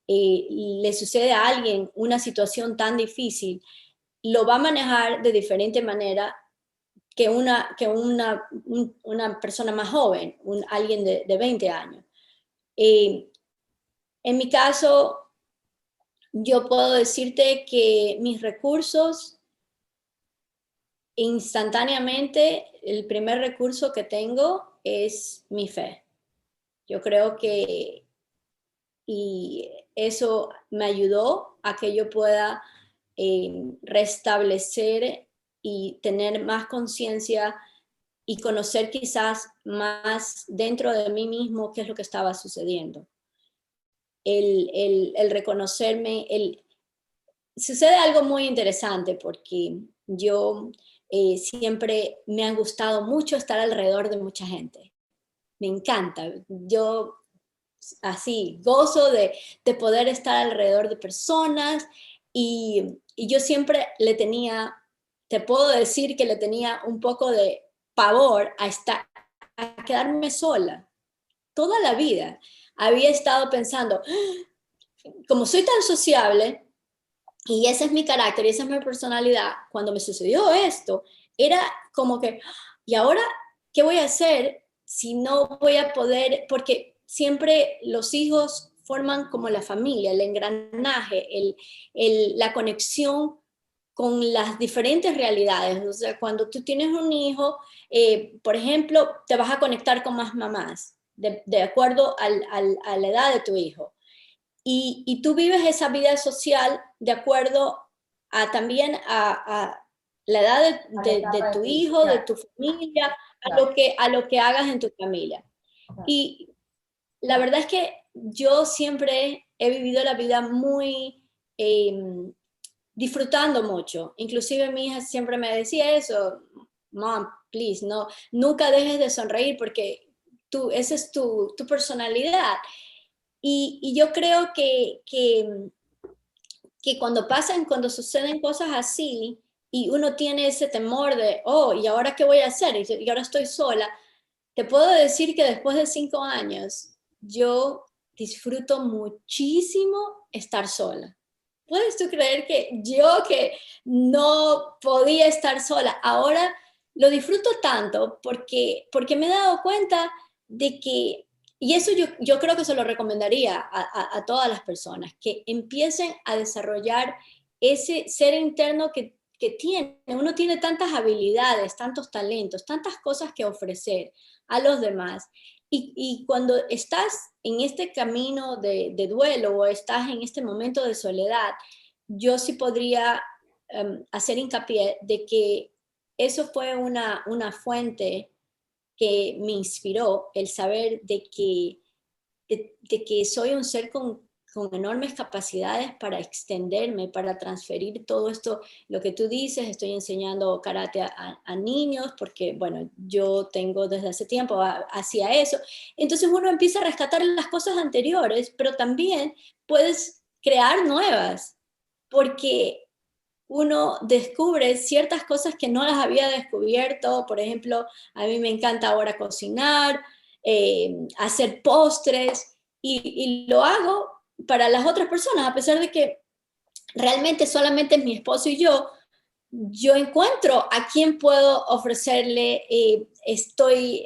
le sucede a alguien una situación tan difícil, lo va a manejar de diferente manera una persona más joven, alguien de 20 años. Eh, en mi caso, yo puedo decirte que mis recursos, instantáneamente, el primer recurso que tengo es mi fe. Yo creo que y eso me ayudó a que yo pueda restablecer y tener más conciencia y conocer quizás más dentro de mí mismo qué es lo que estaba sucediendo. El reconocerme, sucede algo muy interesante porque yo siempre me ha gustado mucho estar alrededor de mucha gente. Me encanta. Yo así gozo de poder estar alrededor de personas y yo siempre le tenía te puedo decir que le tenía un poco de pavor a quedarme sola. Toda la vida había estado pensando, como soy tan sociable, y ese es mi carácter, y esa es mi personalidad, cuando me sucedió esto, era como que, ¿y ahora qué voy a hacer si no voy a poder? Porque siempre los hijos forman como la familia, el engranaje, la conexión con las diferentes realidades. O sea, cuando tú tienes un hijo, por ejemplo, te vas a conectar con más mamás, de acuerdo a la edad de tu hijo. Y tú vives esa vida social de acuerdo también a la edad A la de etapa de tu tu hijo, hijo, de claro, tu familia, claro, a lo que hagas en tu familia. claro. Y la verdad es que yo siempre he vivido la vida muy disfrutando mucho. Inclusive mi hija siempre me decía eso, Mom, please, no, nunca dejes de sonreír porque esa es tu personalidad. Y yo creo que cuando suceden cosas así y uno tiene ese temor de, oh, ¿y ahora qué voy a hacer? Y ahora estoy sola. Te puedo decir que después de 5 años, yo disfruto muchísimo estar sola. ¿Puedes tú creer que yo que no podía estar sola, ahora lo disfruto tanto porque me he dado cuenta de que, y eso yo creo que se lo recomendaría a todas las personas, que empiecen a desarrollar ese ser interno que tiene. Uno tiene tantas habilidades, tantos talentos, tantas cosas que ofrecer a los demás. Y cuando estás en este camino de duelo o estás en este momento de soledad, yo sí podría hacer hincapié de que eso fue una fuente que me inspiró, el saber de que soy un ser con enormes capacidades para extenderme, para transferir todo esto, lo que tú dices. Estoy enseñando karate a niños porque, bueno, yo tengo desde hace tiempo hacia eso. Entonces uno empieza a rescatar las cosas anteriores, pero también puedes crear nuevas, porque uno descubre ciertas cosas que no las había descubierto. Por ejemplo, a mí me encanta ahora cocinar, hacer postres, y lo hago para las otras personas, a pesar de que realmente solamente es mi esposo y yo encuentro a quién puedo ofrecerle, estoy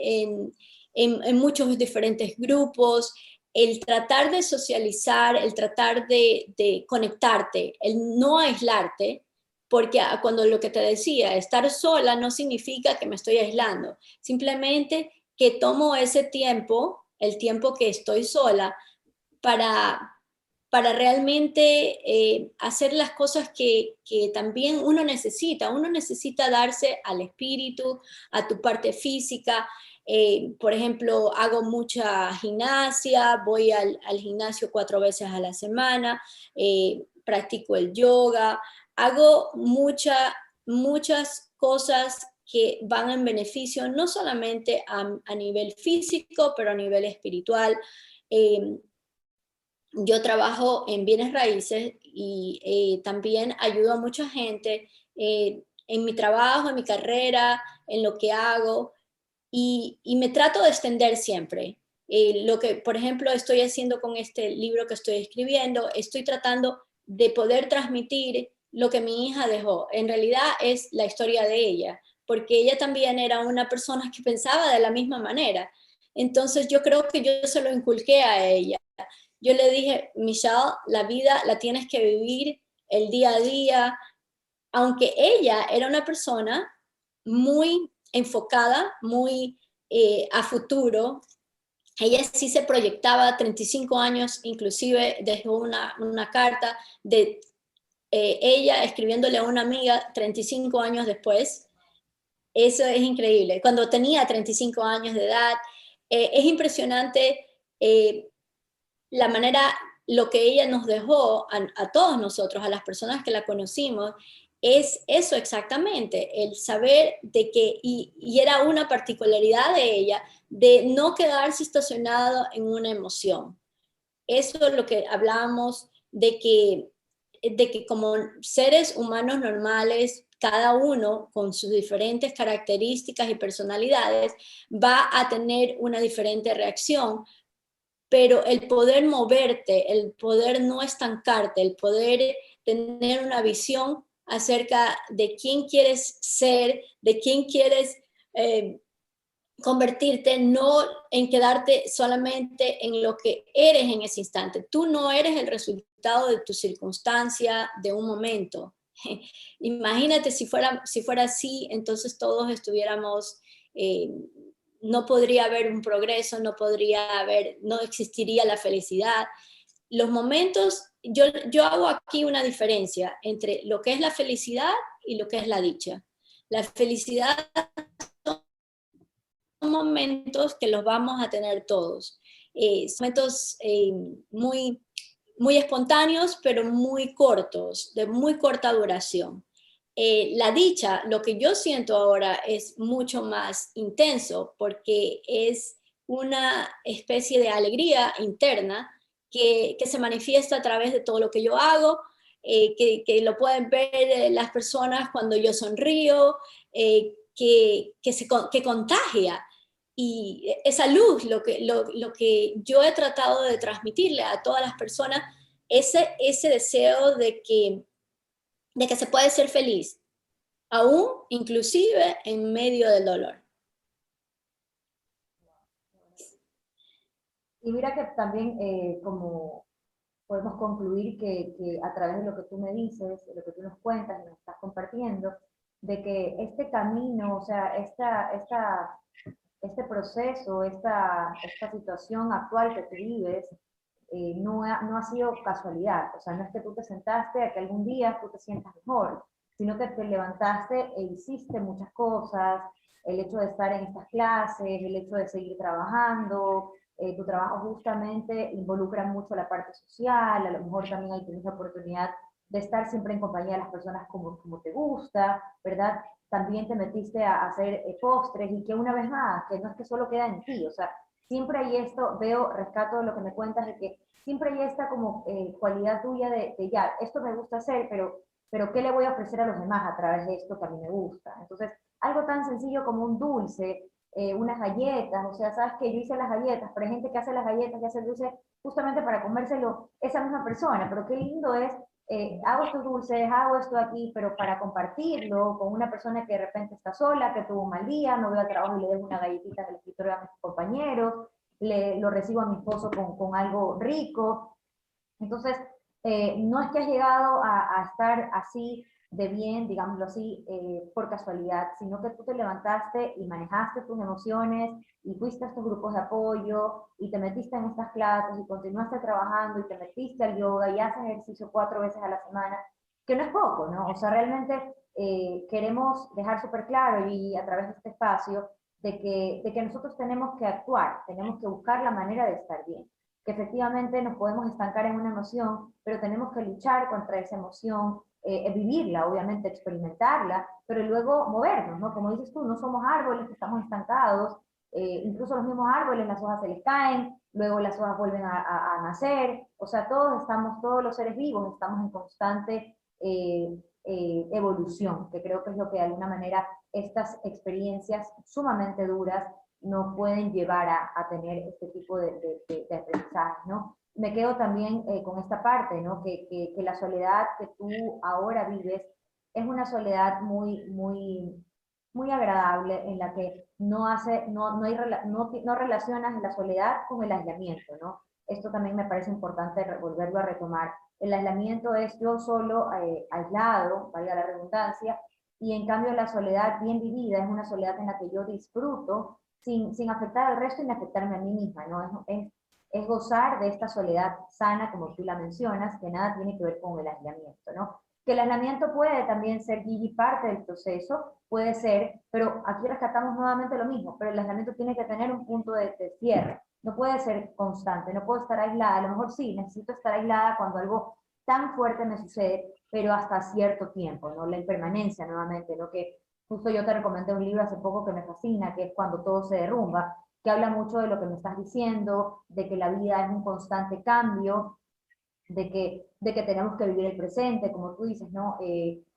en muchos diferentes grupos, el tratar de socializar, el tratar de conectarte, el no aislarte, porque cuando lo que te decía, estar sola no significa que me estoy aislando, simplemente que tomo ese tiempo, el tiempo que estoy sola, para, para realmente hacer las cosas que también uno necesita. Uno necesita darse al espíritu, a tu parte física. Por ejemplo, hago mucha gimnasia, voy al gimnasio 4 veces a la semana, practico el yoga, hago muchas cosas que van en beneficio no solamente a nivel físico, pero a nivel espiritual. Eh, yo trabajo en bienes raíces y también ayudo a mucha gente en mi trabajo, en mi carrera, en lo que hago, y me trato de extender siempre. Lo que, por ejemplo, estoy haciendo con este libro que estoy escribiendo, estoy tratando de poder transmitir lo que mi hija dejó. En realidad es la historia de ella, porque ella también era una persona que pensaba de la misma manera. Entonces yo creo que yo se lo inculqué a ella. Yo le dije, Michelle, la vida la tienes que vivir el día a día, aunque ella era una persona muy enfocada, muy a futuro. Ella sí se proyectaba 35 años, inclusive dejó una carta de ella escribiéndole a una amiga 35 años después. Eso es increíble. Cuando tenía 35 años de edad, es impresionante la manera, lo que ella nos dejó a todos nosotros, a las personas que la conocimos, es eso exactamente, el saber de que, y era una particularidad de ella, de no quedarse estacionado en una emoción. Eso es lo que hablábamos, de que de que como seres humanos normales, cada uno con sus diferentes características y personalidades va a tener una diferente reacción, pero el poder moverte, el poder no estancarte, el poder tener una visión acerca de quién quieres ser, de quién quieres convertirte, no en quedarte solamente en lo que eres en ese instante. Tú no eres el resultado de tu circunstancia, de un momento. Imagínate si fuera así, entonces todos estuviéramos, no podría haber un progreso, no existiría la felicidad. Los momentos, yo hago aquí una diferencia entre lo que es la felicidad y lo que es la dicha. La felicidad son momentos que los vamos a tener todos. Son momentos muy, muy espontáneos, pero muy cortos, de muy corta duración. La dicha, lo que yo siento ahora es mucho más intenso porque es una especie de alegría interna que se manifiesta a través de todo lo que yo hago, que lo pueden ver las personas cuando yo sonrío, que contagia. Y esa luz, lo que yo he tratado de transmitirle a todas las personas, ese deseo de que se puede ser feliz, aún inclusive en medio del dolor. Y mira que también como podemos concluir que a través de lo que tú me dices, de lo que tú nos cuentas y nos estás compartiendo, de que este camino, o sea, este proceso, esta situación actual que tú vives, no ha sido casualidad. O sea, no es que tú te sentaste a que algún día tú te sientas mejor, sino que te levantaste e hiciste muchas cosas, el hecho de estar en estas clases, el hecho de seguir trabajando, tu trabajo justamente involucra mucho la parte social, a lo mejor también ahí tienes la oportunidad de estar siempre en compañía de las personas como te gusta, ¿verdad? También te metiste a hacer postres y que una vez más, que no es que solo queda en ti, o sea, siempre hay esto, rescato lo que me cuentas de que siempre hay esta como cualidad tuya de ya, esto me gusta hacer, pero ¿qué le voy a ofrecer a los demás a través de esto que a mí me gusta? Entonces, algo tan sencillo como un dulce, unas galletas, o sea, sabes que yo hice las galletas, pero hay gente que hace las galletas, que hace el dulce justamente para comérselo esa misma persona, pero qué lindo es, hago estos dulces, hago esto aquí, pero para compartirlo con una persona que de repente está sola, que tuvo un mal día, no veo al trabajo y le dejo una galletita del escritorio a mis compañeros, lo recibo a mi esposo con algo rico. Entonces, no es que has llegado a estar así de bien, digámoslo así, por casualidad, sino que tú te levantaste y manejaste tus emociones y fuiste a estos grupos de apoyo y te metiste en estas clases y continuaste trabajando y te metiste al yoga y haces ejercicio 4 veces a la semana, que no es poco, ¿no? O sea, realmente queremos dejar súper claro y a través de este espacio de que nosotros tenemos que actuar, tenemos que buscar la manera de estar bien, que efectivamente nos podemos estancar en una emoción, pero tenemos que luchar contra esa emoción, vivirla, obviamente, experimentarla, pero luego movernos, ¿no? Como dices tú, no somos árboles que estamos estancados, incluso los mismos árboles, las hojas se les caen, luego las hojas vuelven a nacer, o sea, todos los seres vivos estamos en constante evolución, que creo que es lo que de alguna manera estas experiencias sumamente duras nos pueden llevar a tener este tipo de aprendizaje, ¿no? Me quedo también con esta parte, ¿no? Que la soledad que tú ahora vives es una soledad muy agradable en la que no relacionas la soledad con el aislamiento, ¿no? Esto también me parece importante volverlo a retomar. El aislamiento es yo solo, aislado, valga la redundancia, y en cambio la soledad bien vivida es una soledad en la que yo disfruto sin afectar al resto y sin afectarme a mí misma, ¿no? Es gozar de esta soledad sana, como tú la mencionas, que nada tiene que ver con el aislamiento, ¿no? Que el aislamiento puede también ser, Gigi, parte del proceso, puede ser, pero aquí rescatamos nuevamente lo mismo, pero el aislamiento tiene que tener un punto de cierre, no puede ser constante, no puedo estar aislada, a lo mejor sí, necesito estar aislada cuando algo tan fuerte me sucede, pero hasta cierto tiempo, ¿no? La impermanencia nuevamente, ¿no? Que justo yo te recomendé un libro hace poco que me fascina, que es Cuando todo se derrumba, que habla mucho de lo que me estás diciendo, de que la vida es un constante cambio, de que tenemos que vivir el presente, como tú dices, ¿no?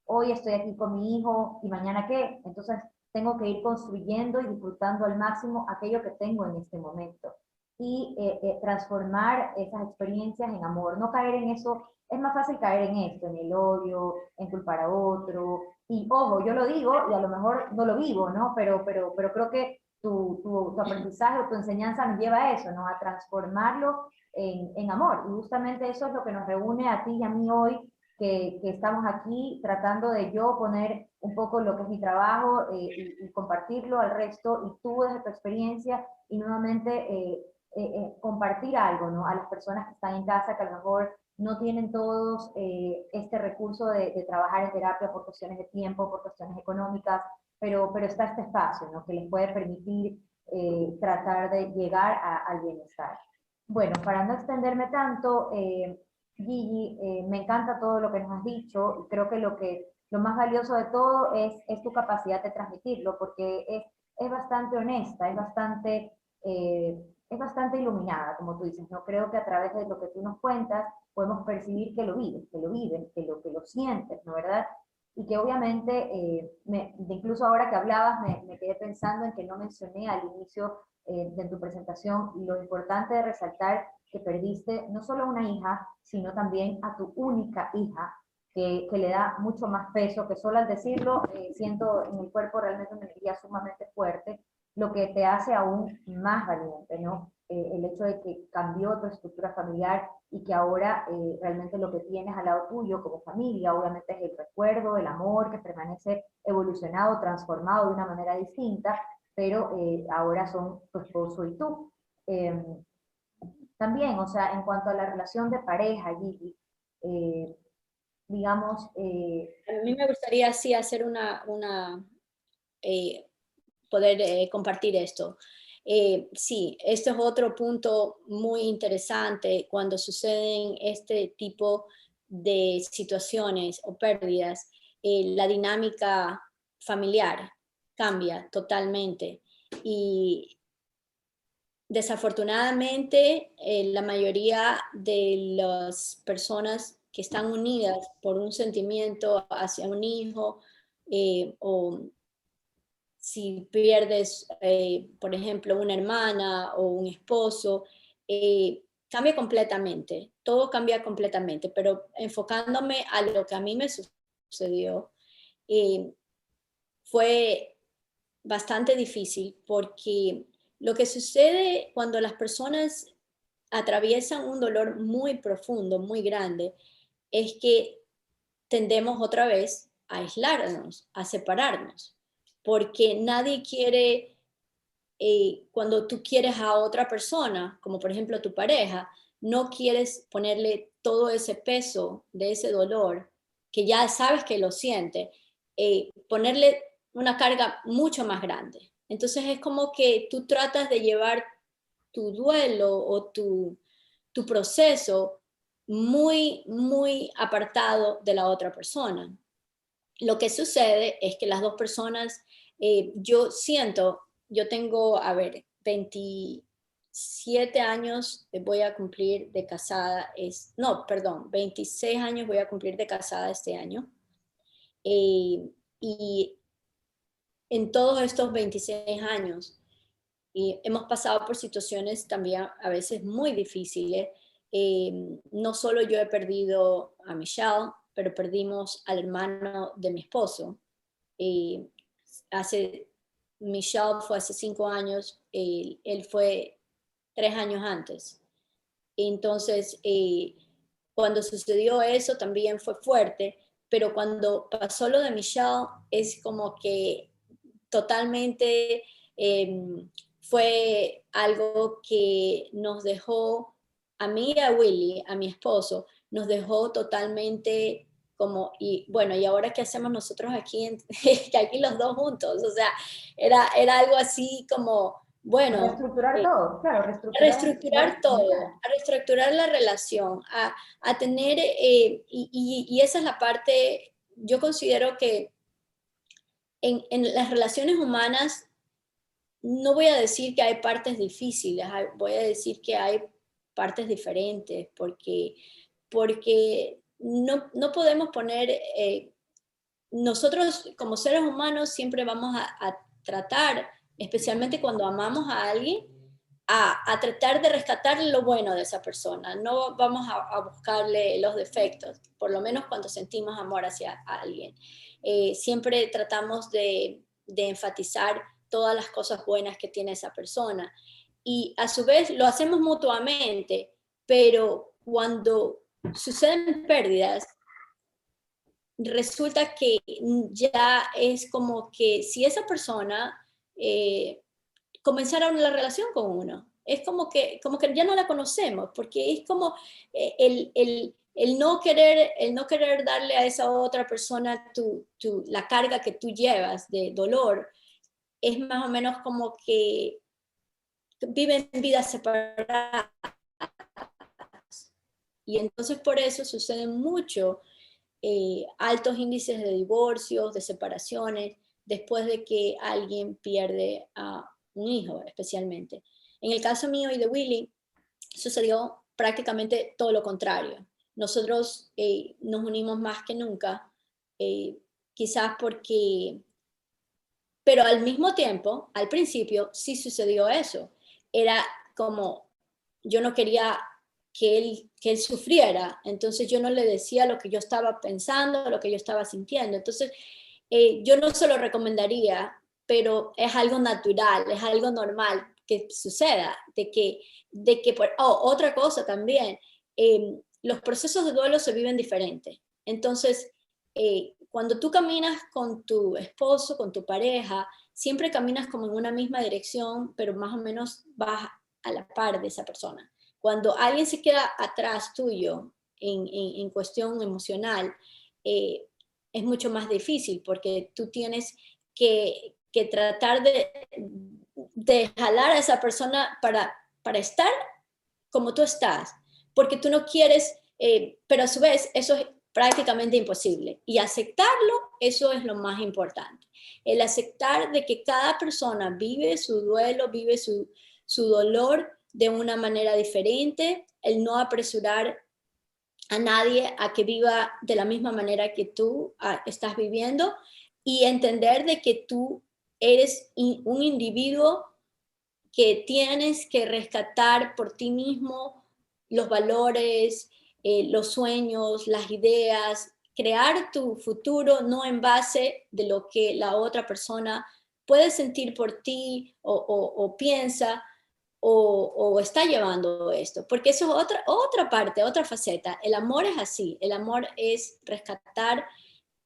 Hoy estoy aquí con mi hijo y mañana qué, entonces tengo que ir construyendo y disfrutando al máximo aquello que tengo en este momento y transformar esas experiencias en amor, no caer en eso. Es más fácil caer en esto, en el odio, en culpar a otro, y ojo, yo lo digo y a lo mejor no lo vivo, ¿no? Pero creo que tu aprendizaje o tu enseñanza me lleva a eso, ¿no? A transformarlo en amor. Y justamente eso es lo que nos reúne a ti y a mí hoy, que estamos aquí tratando de yo poner un poco lo que es mi trabajo y compartirlo al resto, y tú desde tu experiencia, y nuevamente compartir algo, ¿no? A las personas que están en casa, que a lo mejor no tienen todos este recurso de trabajar en terapia por cuestiones de tiempo, por cuestiones económicas, pero está este espacio, ¿no? Que les puede permitir tratar de llegar al bienestar. Bueno, para no extenderme tanto, Gigi, me encanta todo lo que nos has dicho, y creo que lo más valioso de todo es tu capacidad de transmitirlo, porque es bastante honesta, es bastante iluminada, como tú dices, ¿no? Creo que a través de lo que tú nos cuentas podemos percibir que lo vives, que lo sientes, ¿no? ¿Verdad? Y que obviamente, incluso ahora que hablabas, me quedé pensando en que no mencioné al inicio de tu presentación lo importante de resaltar que perdiste no solo a una hija, sino también a tu única hija, que le da mucho más peso, que solo al decirlo siento en el cuerpo realmente una energía sumamente fuerte, lo que te hace aún más valiente, ¿no? El hecho de que cambió tu estructura familiar y que ahora realmente lo que tienes al lado tuyo como familia, obviamente es el recuerdo, el amor que permanece evolucionado, transformado de una manera distinta, pero ahora son tu esposo y tú. Eh, También, o sea, en cuanto a la relación de pareja, Gigi, eh, digamos, A mí me gustaría así hacer eh, poder compartir esto. Sí, este es otro punto muy interesante cuando suceden este tipo de situaciones o pérdidas. La dinámica familiar cambia totalmente y desafortunadamente la mayoría de las personas que están unidas por un sentimiento hacia un hijo o si pierdes, por ejemplo, una hermana o un esposo, cambia completamente, todo cambia completamente, pero enfocándome a lo que a mí me sucedió, eh, fue bastante difícil porque lo que sucede cuando las personas atraviesan un dolor muy profundo, muy grande, es que tendemos otra vez a aislarnos, a separarnos, porque nadie quiere, cuando tú quieres a otra persona, como por ejemplo tu pareja, no quieres ponerle todo ese peso de ese dolor, que ya sabes que lo siente, ponerle una carga mucho más grande. Entonces es como que tú tratas de llevar tu duelo o tu proceso muy, muy apartado de la otra persona. Lo que sucede es que las dos personas, yo siento, yo tengo, a ver, 27 años voy a cumplir de casada, no, perdón, 26 años voy a cumplir de casada este año. Y en todos estos 26 años hemos pasado por situaciones también a veces muy difíciles. No solo yo he perdido a Michelle, pero perdimos al hermano de mi esposo. Eh, hace, Michelle fue hace 5 años, él fue 3 años antes. Entonces, cuando sucedió eso también fue fuerte, pero cuando pasó lo de Michelle es como que totalmente fue algo que nos dejó, a mí y a Willy, a mi esposo, nos dejó totalmente como, y bueno, ¿y ahora qué hacemos nosotros aquí, que aquí los dos juntos? O sea, era algo así como, bueno, reestructurar todo, claro, reestructurar reestructurar todo, a reestructurar la relación, a tener, y esa es la parte, yo considero que en las relaciones humanas no voy a decir que hay partes difíciles, voy a decir que hay partes diferentes, porque porque no podemos poner, nosotros como seres humanos siempre vamos a tratar, especialmente cuando amamos a alguien, a tratar de rescatar lo bueno de esa persona. No vamos a buscarle los defectos, por lo menos cuando sentimos amor hacia alguien. Siempre tratamos de enfatizar todas las cosas buenas que tiene esa persona. Y a su vez lo hacemos mutuamente, pero cuando suceden pérdidas, resulta que ya es como que si esa persona comenzara una relación con uno, es como que ya no la conocemos, porque es como el no querer darle a esa otra persona la carga que tú llevas de dolor, es más o menos como que viven vidas separadas. Y entonces por eso suceden mucho altos índices de divorcios, de separaciones, después de que alguien pierde a un hijo, especialmente. En el caso mío y de Willy, sucedió prácticamente todo lo contrario. Nosotros nos unimos más que nunca, quizás porque, pero al mismo tiempo, al principio, sí sucedió eso. Era como, yo no quería que él sufriera, entonces yo no le decía lo que yo estaba pensando, lo que yo estaba sintiendo. Entonces, yo no se lo recomendaría, pero es algo natural, es algo normal que suceda, otra cosa también, los procesos de duelo se viven diferentes. Entonces, cuando tú caminas con tu esposo, con tu pareja, siempre caminas como en una misma dirección, pero más o menos vas a la par de esa persona. Cuando alguien se queda atrás tuyo en cuestión emocional, es mucho más difícil porque tú tienes que tratar de jalar a esa persona para estar como tú estás, porque tú no quieres, pero a su vez eso es prácticamente imposible. Y aceptarlo, eso es lo más importante. El aceptar de que cada persona vive su duelo, vive su dolor de una manera diferente, el no apresurar a nadie a que viva de la misma manera que tú estás viviendo y entender de que tú eres un individuo que tienes que rescatar por ti mismo los valores, los sueños, las ideas, crear tu futuro no en base de lo que la otra persona puede sentir por ti o piensa o está llevando esto, porque eso es otra parte, otra faceta. El amor es así, el amor es rescatar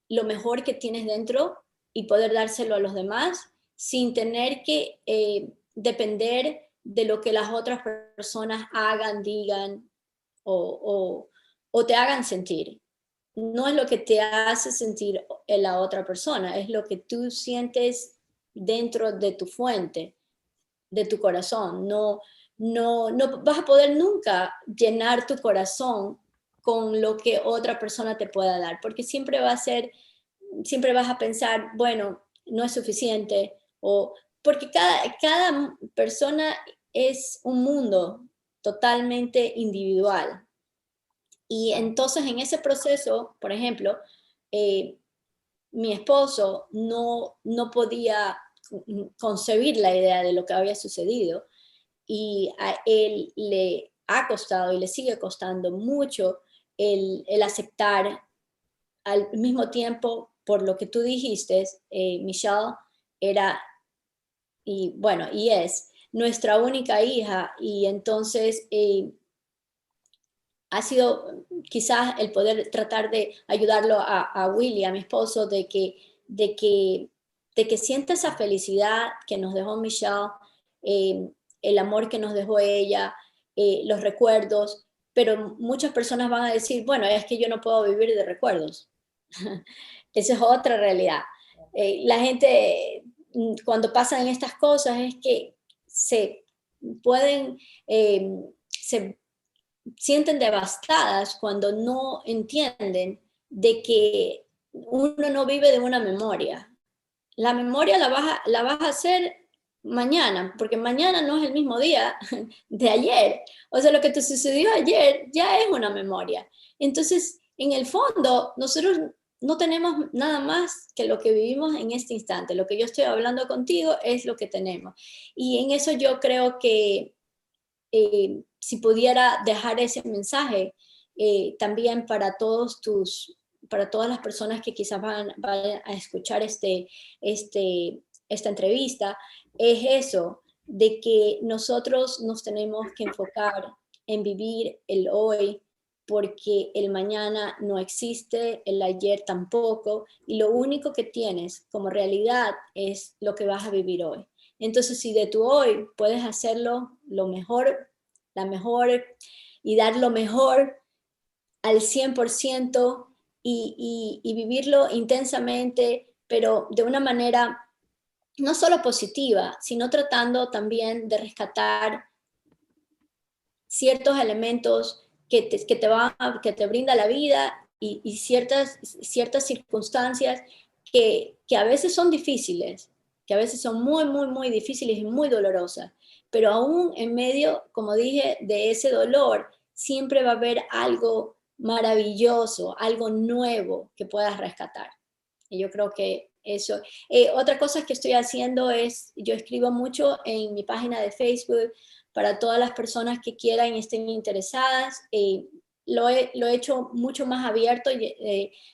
lo mejor que tienes dentro y poder dárselo a los demás sin tener que depender de lo que las otras personas hagan, digan o te hagan sentir. No es lo que te hace sentir la otra persona, es lo que tú sientes dentro de tu fuente, de tu corazón. No vas a poder nunca llenar tu corazón con lo que otra persona te pueda dar, porque siempre siempre vas a pensar, bueno, no es suficiente, porque cada persona es un mundo totalmente individual. Y entonces en ese proceso, por ejemplo, mi esposo no podía concebir la idea de lo que había sucedido y a él le ha costado y le sigue costando mucho el aceptar al mismo tiempo, por lo que tú dijiste, Michelle era, y bueno, y es nuestra única hija, y entonces ha sido quizás el poder tratar de ayudarlo a Willy, a mi esposo, de que, de que sienta esa felicidad que nos dejó Michelle, el amor que nos dejó ella, los recuerdos, pero muchas personas van a decir, bueno, es que yo no puedo vivir de recuerdos. Esa es otra realidad. La gente, cuando pasan estas cosas, es que se pueden, se sienten devastadas cuando no entienden de que uno no vive de una memoria. La memoria la vas a hacer mañana, porque mañana no es el mismo día de ayer. O sea, lo que te sucedió ayer ya es una memoria. Entonces, en el fondo, nosotros no tenemos nada más que lo que vivimos en este instante. Lo que yo estoy hablando contigo es lo que tenemos. Y en eso yo creo que si pudiera dejar ese mensaje también para todas las personas que quizás van a escuchar esta entrevista, es eso, de que nosotros nos tenemos que enfocar en vivir el hoy, porque el mañana no existe, el ayer tampoco, y lo único que tienes como realidad es lo que vas a vivir hoy. Entonces, si de tu hoy puedes hacerlo lo mejor, la mejor y dar lo mejor al 100% y vivirlo intensamente, pero de una manera no solo positiva, sino tratando también de rescatar ciertos elementos que te brinda la vida y ciertas circunstancias que a veces son difíciles, que a veces son muy, muy, muy difíciles y muy dolorosas, pero aún en medio, como dije, de ese dolor, siempre va a haber algo maravilloso, algo nuevo que puedas rescatar. Y yo creo que eso. Otra cosa que estoy haciendo es, yo escribo mucho en mi página de Facebook para todas las personas que quieran y estén interesadas. Lo he hecho mucho más abierto.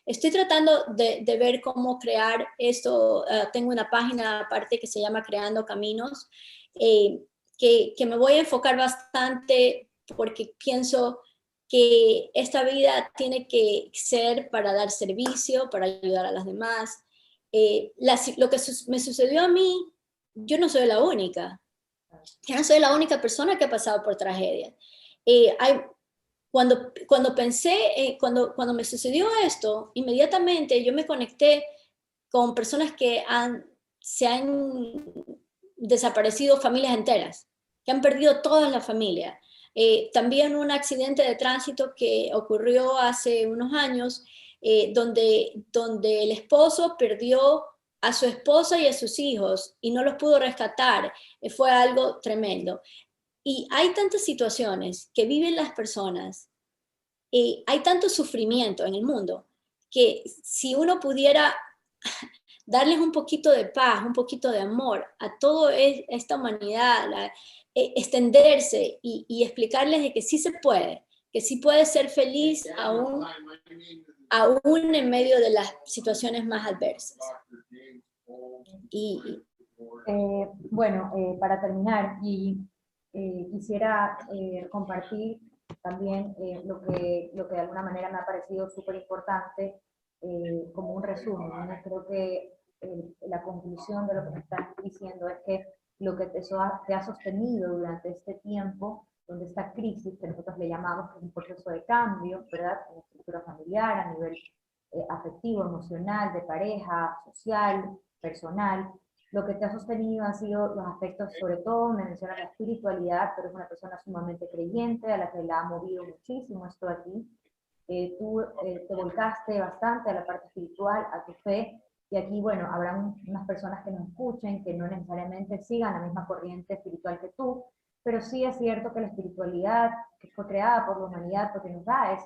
Estoy tratando de ver cómo crear esto. Tengo una página aparte que se llama Creando Caminos, que me voy a enfocar bastante porque pienso que esta vida tiene que ser para dar servicio, para ayudar a las demás. Lo que me sucedió a mí, yo no soy la única. Yo no soy la única persona que ha pasado por tragedia. Eh, hay, cuando pensé, cuando me sucedió esto, inmediatamente yo me conecté con personas se han desaparecido familias enteras, que han perdido toda la familia. También un accidente de tránsito que ocurrió hace unos años, donde el esposo perdió a su esposa y a sus hijos y no los pudo rescatar. Fue algo tremendo. Y hay tantas situaciones que viven las personas, hay tanto sufrimiento en el mundo, que si uno pudiera darles un poquito de paz, un poquito de amor a toda esta humanidad, extenderse y explicarles de que sí se puede, que sí puede ser feliz aún en medio de las situaciones más adversas. Y, Bueno, para terminar, quisiera compartir también lo que de alguna manera me ha parecido súper importante como un resumen, ¿no? Creo que la conclusión de lo que me estás diciendo es que lo que te ha sostenido durante este tiempo, donde esta crisis que nosotros le llamamos que es un proceso de cambio, ¿verdad? En la estructura familiar, a nivel afectivo, emocional, de pareja, social, personal, lo que te ha sostenido han sido los aspectos, sobre todo, me menciona la espiritualidad, pero es una persona sumamente creyente, a la que la ha movido muchísimo esto aquí. Tú te volcaste bastante a la parte espiritual, a tu fe, y aquí, bueno, habrán unas personas que nos escuchen, que no necesariamente sigan la misma corriente espiritual que tú, pero sí es cierto que la espiritualidad, que fue creada por la humanidad, porque nos da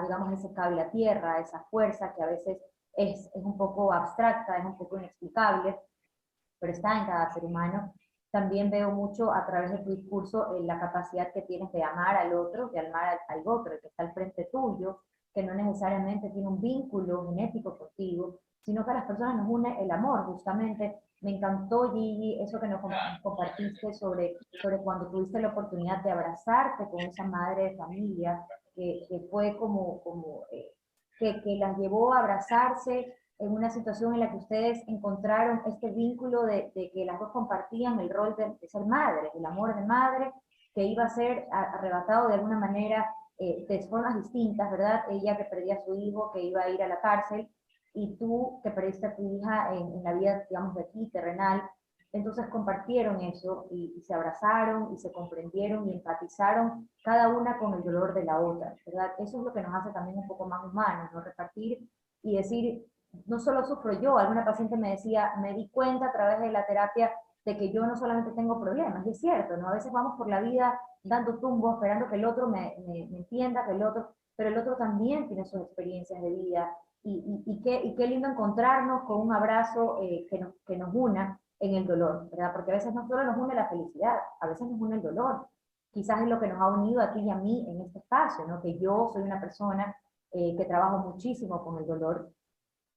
digamos, ese cable a tierra, esa fuerza que a veces es un poco abstracta, es un poco inexplicable, pero está en cada ser humano. También veo mucho a través de tu discurso la capacidad que tienes de amar al otro, de amar al otro, el que está al frente tuyo, que no necesariamente tiene un vínculo genético contigo, sino que a las personas nos une el amor, justamente. Me encantó, Gigi, eso que nos compartiste sobre cuando tuviste la oportunidad de abrazarte con esa madre de familia, que fue que las llevó a abrazarse en una situación en la que ustedes encontraron este vínculo de que las dos compartían el rol de ser madre, el amor de madre, que iba a ser arrebatado de alguna manera de formas distintas, ¿verdad? Ella que perdía a su hijo, que iba a ir a la cárcel, y tú que perdiste a tu hija en la vida, digamos, de aquí, terrenal. Entonces compartieron eso y se abrazaron y se comprendieron y empatizaron cada una con el dolor de la otra, ¿verdad? Eso es lo que nos hace también un poco más humanos, ¿no? Repartir y decir, no solo sufro yo, alguna paciente me decía, me di cuenta a través de la terapia de que yo no solamente tengo problemas, y es cierto, ¿no? A veces vamos por la vida dando tumbos, esperando que el otro me entienda, que el otro, pero el otro también tiene sus experiencias de vida, y qué lindo encontrarnos con un abrazo que nos una en el dolor, ¿verdad? Porque a veces no solo nos une la felicidad, a veces nos une el dolor. Quizás es lo que nos ha unido a ti y a mí en este espacio, ¿no? Que yo soy una persona que trabajo muchísimo con el dolor,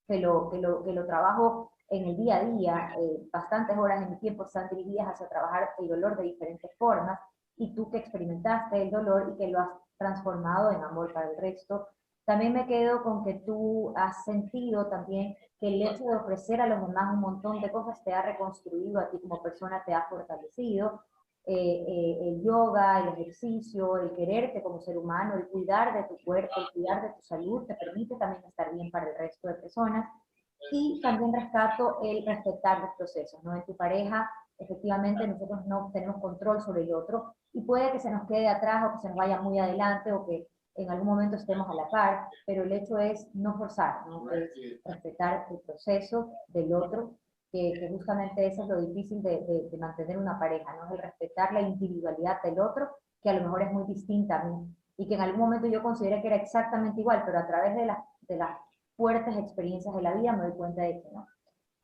que lo trabajo en el día a día, bastantes horas de mi tiempo están dirigidas hacia trabajar el dolor de diferentes formas, y tú que experimentaste el dolor y que lo has transformado en amor para el resto, también me quedo con que tú has sentido también que el hecho de ofrecer a los demás un montón de cosas te ha reconstruido a ti como persona, te ha fortalecido. El yoga, el ejercicio, el quererte como ser humano, el cuidar de tu cuerpo, el cuidar de tu salud, te permite también estar bien para el resto de personas. Y también rescato el respetar los procesos, ¿no? En tu pareja, efectivamente, nosotros no tenemos control sobre el otro, y puede que se nos quede atrás o que se nos vaya muy adelante o que en algún momento estemos a la par, pero el hecho es no forzar, ¿no? Es respetar el proceso del otro, que justamente eso es lo difícil de mantener una pareja, ¿no? Es el respetar la individualidad del otro, que a lo mejor es muy distinta a mí, y que en algún momento yo consideré que era exactamente igual, pero a través de las fuertes experiencias de la vida me doy cuenta de que no.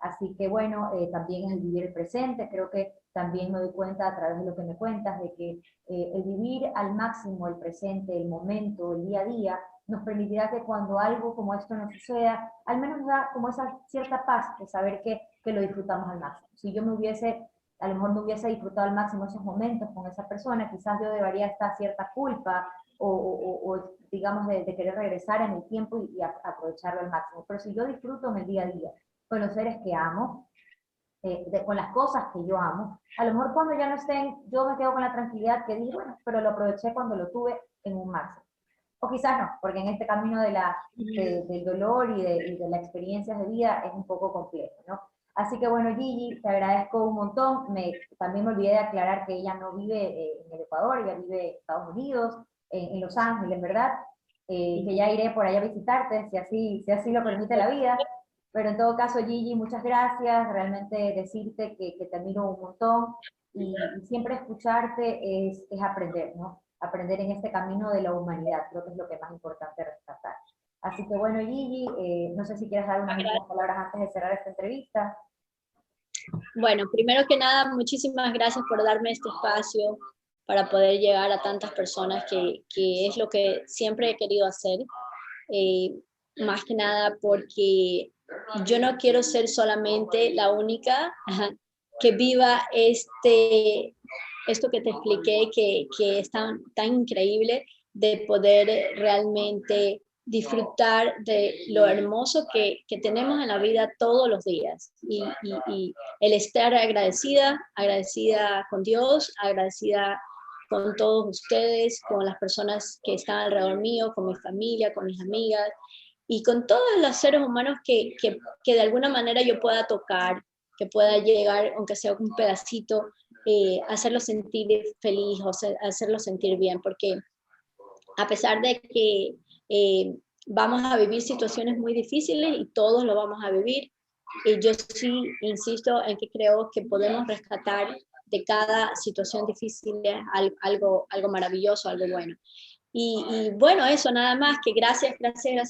Así que bueno, también es el vivir el presente, creo que también me doy cuenta a través de lo que me cuentas, de que el vivir al máximo el presente, el momento, el día a día, nos permitirá que cuando algo como esto nos suceda, al menos nos da como esa cierta paz de saber que lo disfrutamos al máximo. Si yo a lo mejor no hubiese disfrutado al máximo esos momentos con esa persona, quizás yo debería estar cierta culpa digamos, de querer regresar en el tiempo y aprovecharlo al máximo. Pero si yo disfruto en el día a día, con los seres que amo, con las cosas que yo amo, a lo mejor cuando ya no estén, yo me quedo con la tranquilidad que dije, bueno, pero lo aproveché cuando lo tuve en un máximo. O quizás no, porque en este camino del dolor y de las experiencias de vida es un poco complejo, ¿no? Así que bueno, Gigi, te agradezco un montón. También me olvidé de aclarar que ella no vive en el Ecuador, ella vive en Estados Unidos, en Los Ángeles, ¿verdad? Que ya iré por allá a visitarte, si así lo permite la vida. Pero en todo caso, Gigi, muchas gracias. Realmente decirte que te admiro un montón, y siempre escucharte es aprender, ¿no? Aprender en este camino de la humanidad, creo que es lo que es más importante rescatar. Así que bueno, Gigi, no sé si quieres dar unas últimas palabras antes de cerrar esta entrevista. Bueno, primero que nada, muchísimas gracias por darme este espacio para poder llegar a tantas personas, que es lo que siempre he querido hacer. Más que nada porque yo no quiero ser solamente la única que viva esto que te expliqué, que es tan increíble, de poder realmente disfrutar de lo hermoso que tenemos en la vida todos los días, y el estar agradecida con Dios, agradecida con todos ustedes, con las personas que están alrededor mío, con mi familia, con mis amigas, y con todos los seres humanos que de alguna manera yo pueda tocar, que pueda llegar, aunque sea un pedacito, hacerlo sentir feliz o hacerlo sentir bien, porque a pesar de que vamos a vivir situaciones muy difíciles, y todos lo vamos a vivir, yo sí insisto en que creo que podemos rescatar de cada situación difícil algo maravilloso, algo bueno. Y bueno, eso, nada más, que gracias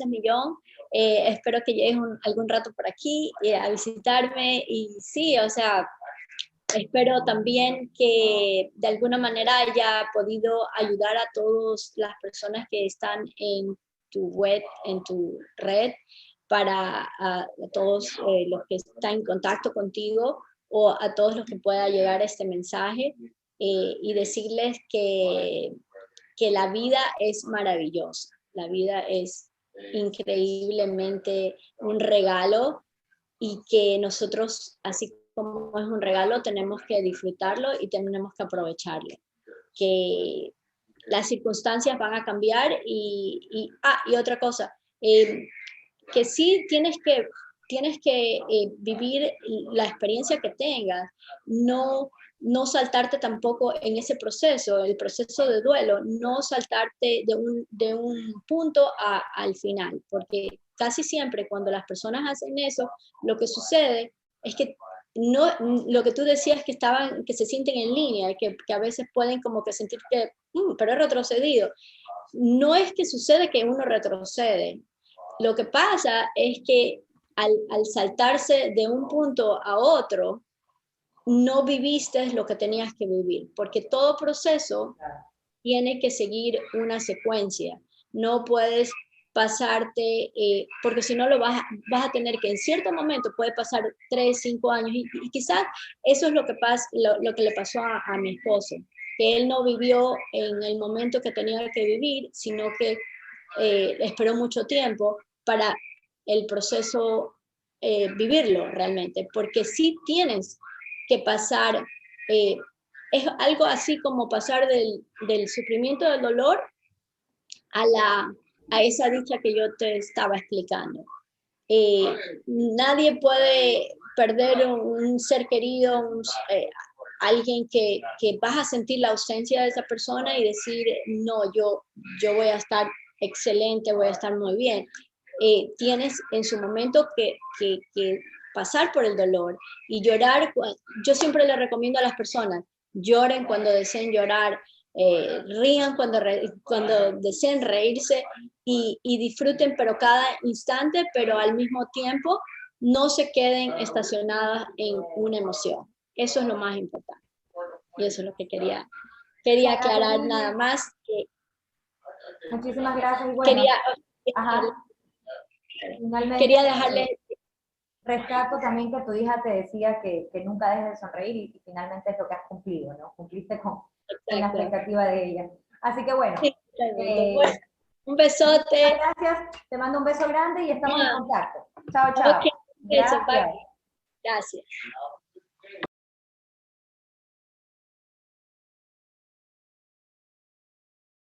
millón. Espero que llegues algún rato por aquí a visitarme, y sí, o sea, espero también que de alguna manera haya podido ayudar a todas las personas que están en tu web, en tu red, para a todos los que están en contacto contigo, o a todos los que pueda llegar este mensaje, y decirles que la vida es maravillosa, la vida es increíblemente un regalo, y que nosotros, así como es un regalo, tenemos que disfrutarlo y tenemos que aprovecharlo. Que las circunstancias van a cambiar, y otra cosa, que sí tienes que vivir la experiencia que tengas, no saltarte tampoco en ese proceso, el proceso de duelo, no saltarte de un punto al final, porque casi siempre cuando las personas hacen eso, lo que sucede es que no, lo que tú decías que se sienten en línea, que a veces pueden como que sentir que, pero he retrocedido. No es que sucede que uno retrocede. Lo que pasa es que al saltarse de un punto a otro, no viviste lo que tenías que vivir, porque todo proceso tiene que seguir una secuencia. No puedes pasarte, porque si no vas a tener que en cierto momento puede pasar 3, 5 años, y quizás eso es lo que le pasó a mi esposo, que él no vivió en el momento que tenía que vivir, sino que esperó mucho tiempo para el proceso vivirlo realmente, porque sí tienes que pasar, es algo así como pasar del sufrimiento, del dolor, a esa dicha que yo te estaba explicando. Nadie puede perder un ser querido, alguien que vas a sentir la ausencia de esa persona y decir, no, yo voy a estar excelente, voy a estar muy bien. Tienes en su momento que pasar por el dolor y llorar. Yo siempre le recomiendo a las personas, lloren cuando deseen llorar, rían cuando deseen reírse, y disfruten pero cada instante, pero al mismo tiempo no se queden estacionadas en una emoción. Eso es lo más importante. Y eso es lo que quería aclarar nada más. Muchísimas gracias. Y bueno, finalmente, quería dejarle... rescato también que tu hija te decía que nunca dejes de sonreír, y finalmente es lo que has cumplido, ¿no? Cumpliste con la expectativa de ella. Así que bueno. Sí, bueno, un besote. Gracias, te mando un beso grande y estamos en contacto. Chao, chao. Okay, Gracias. Gracias.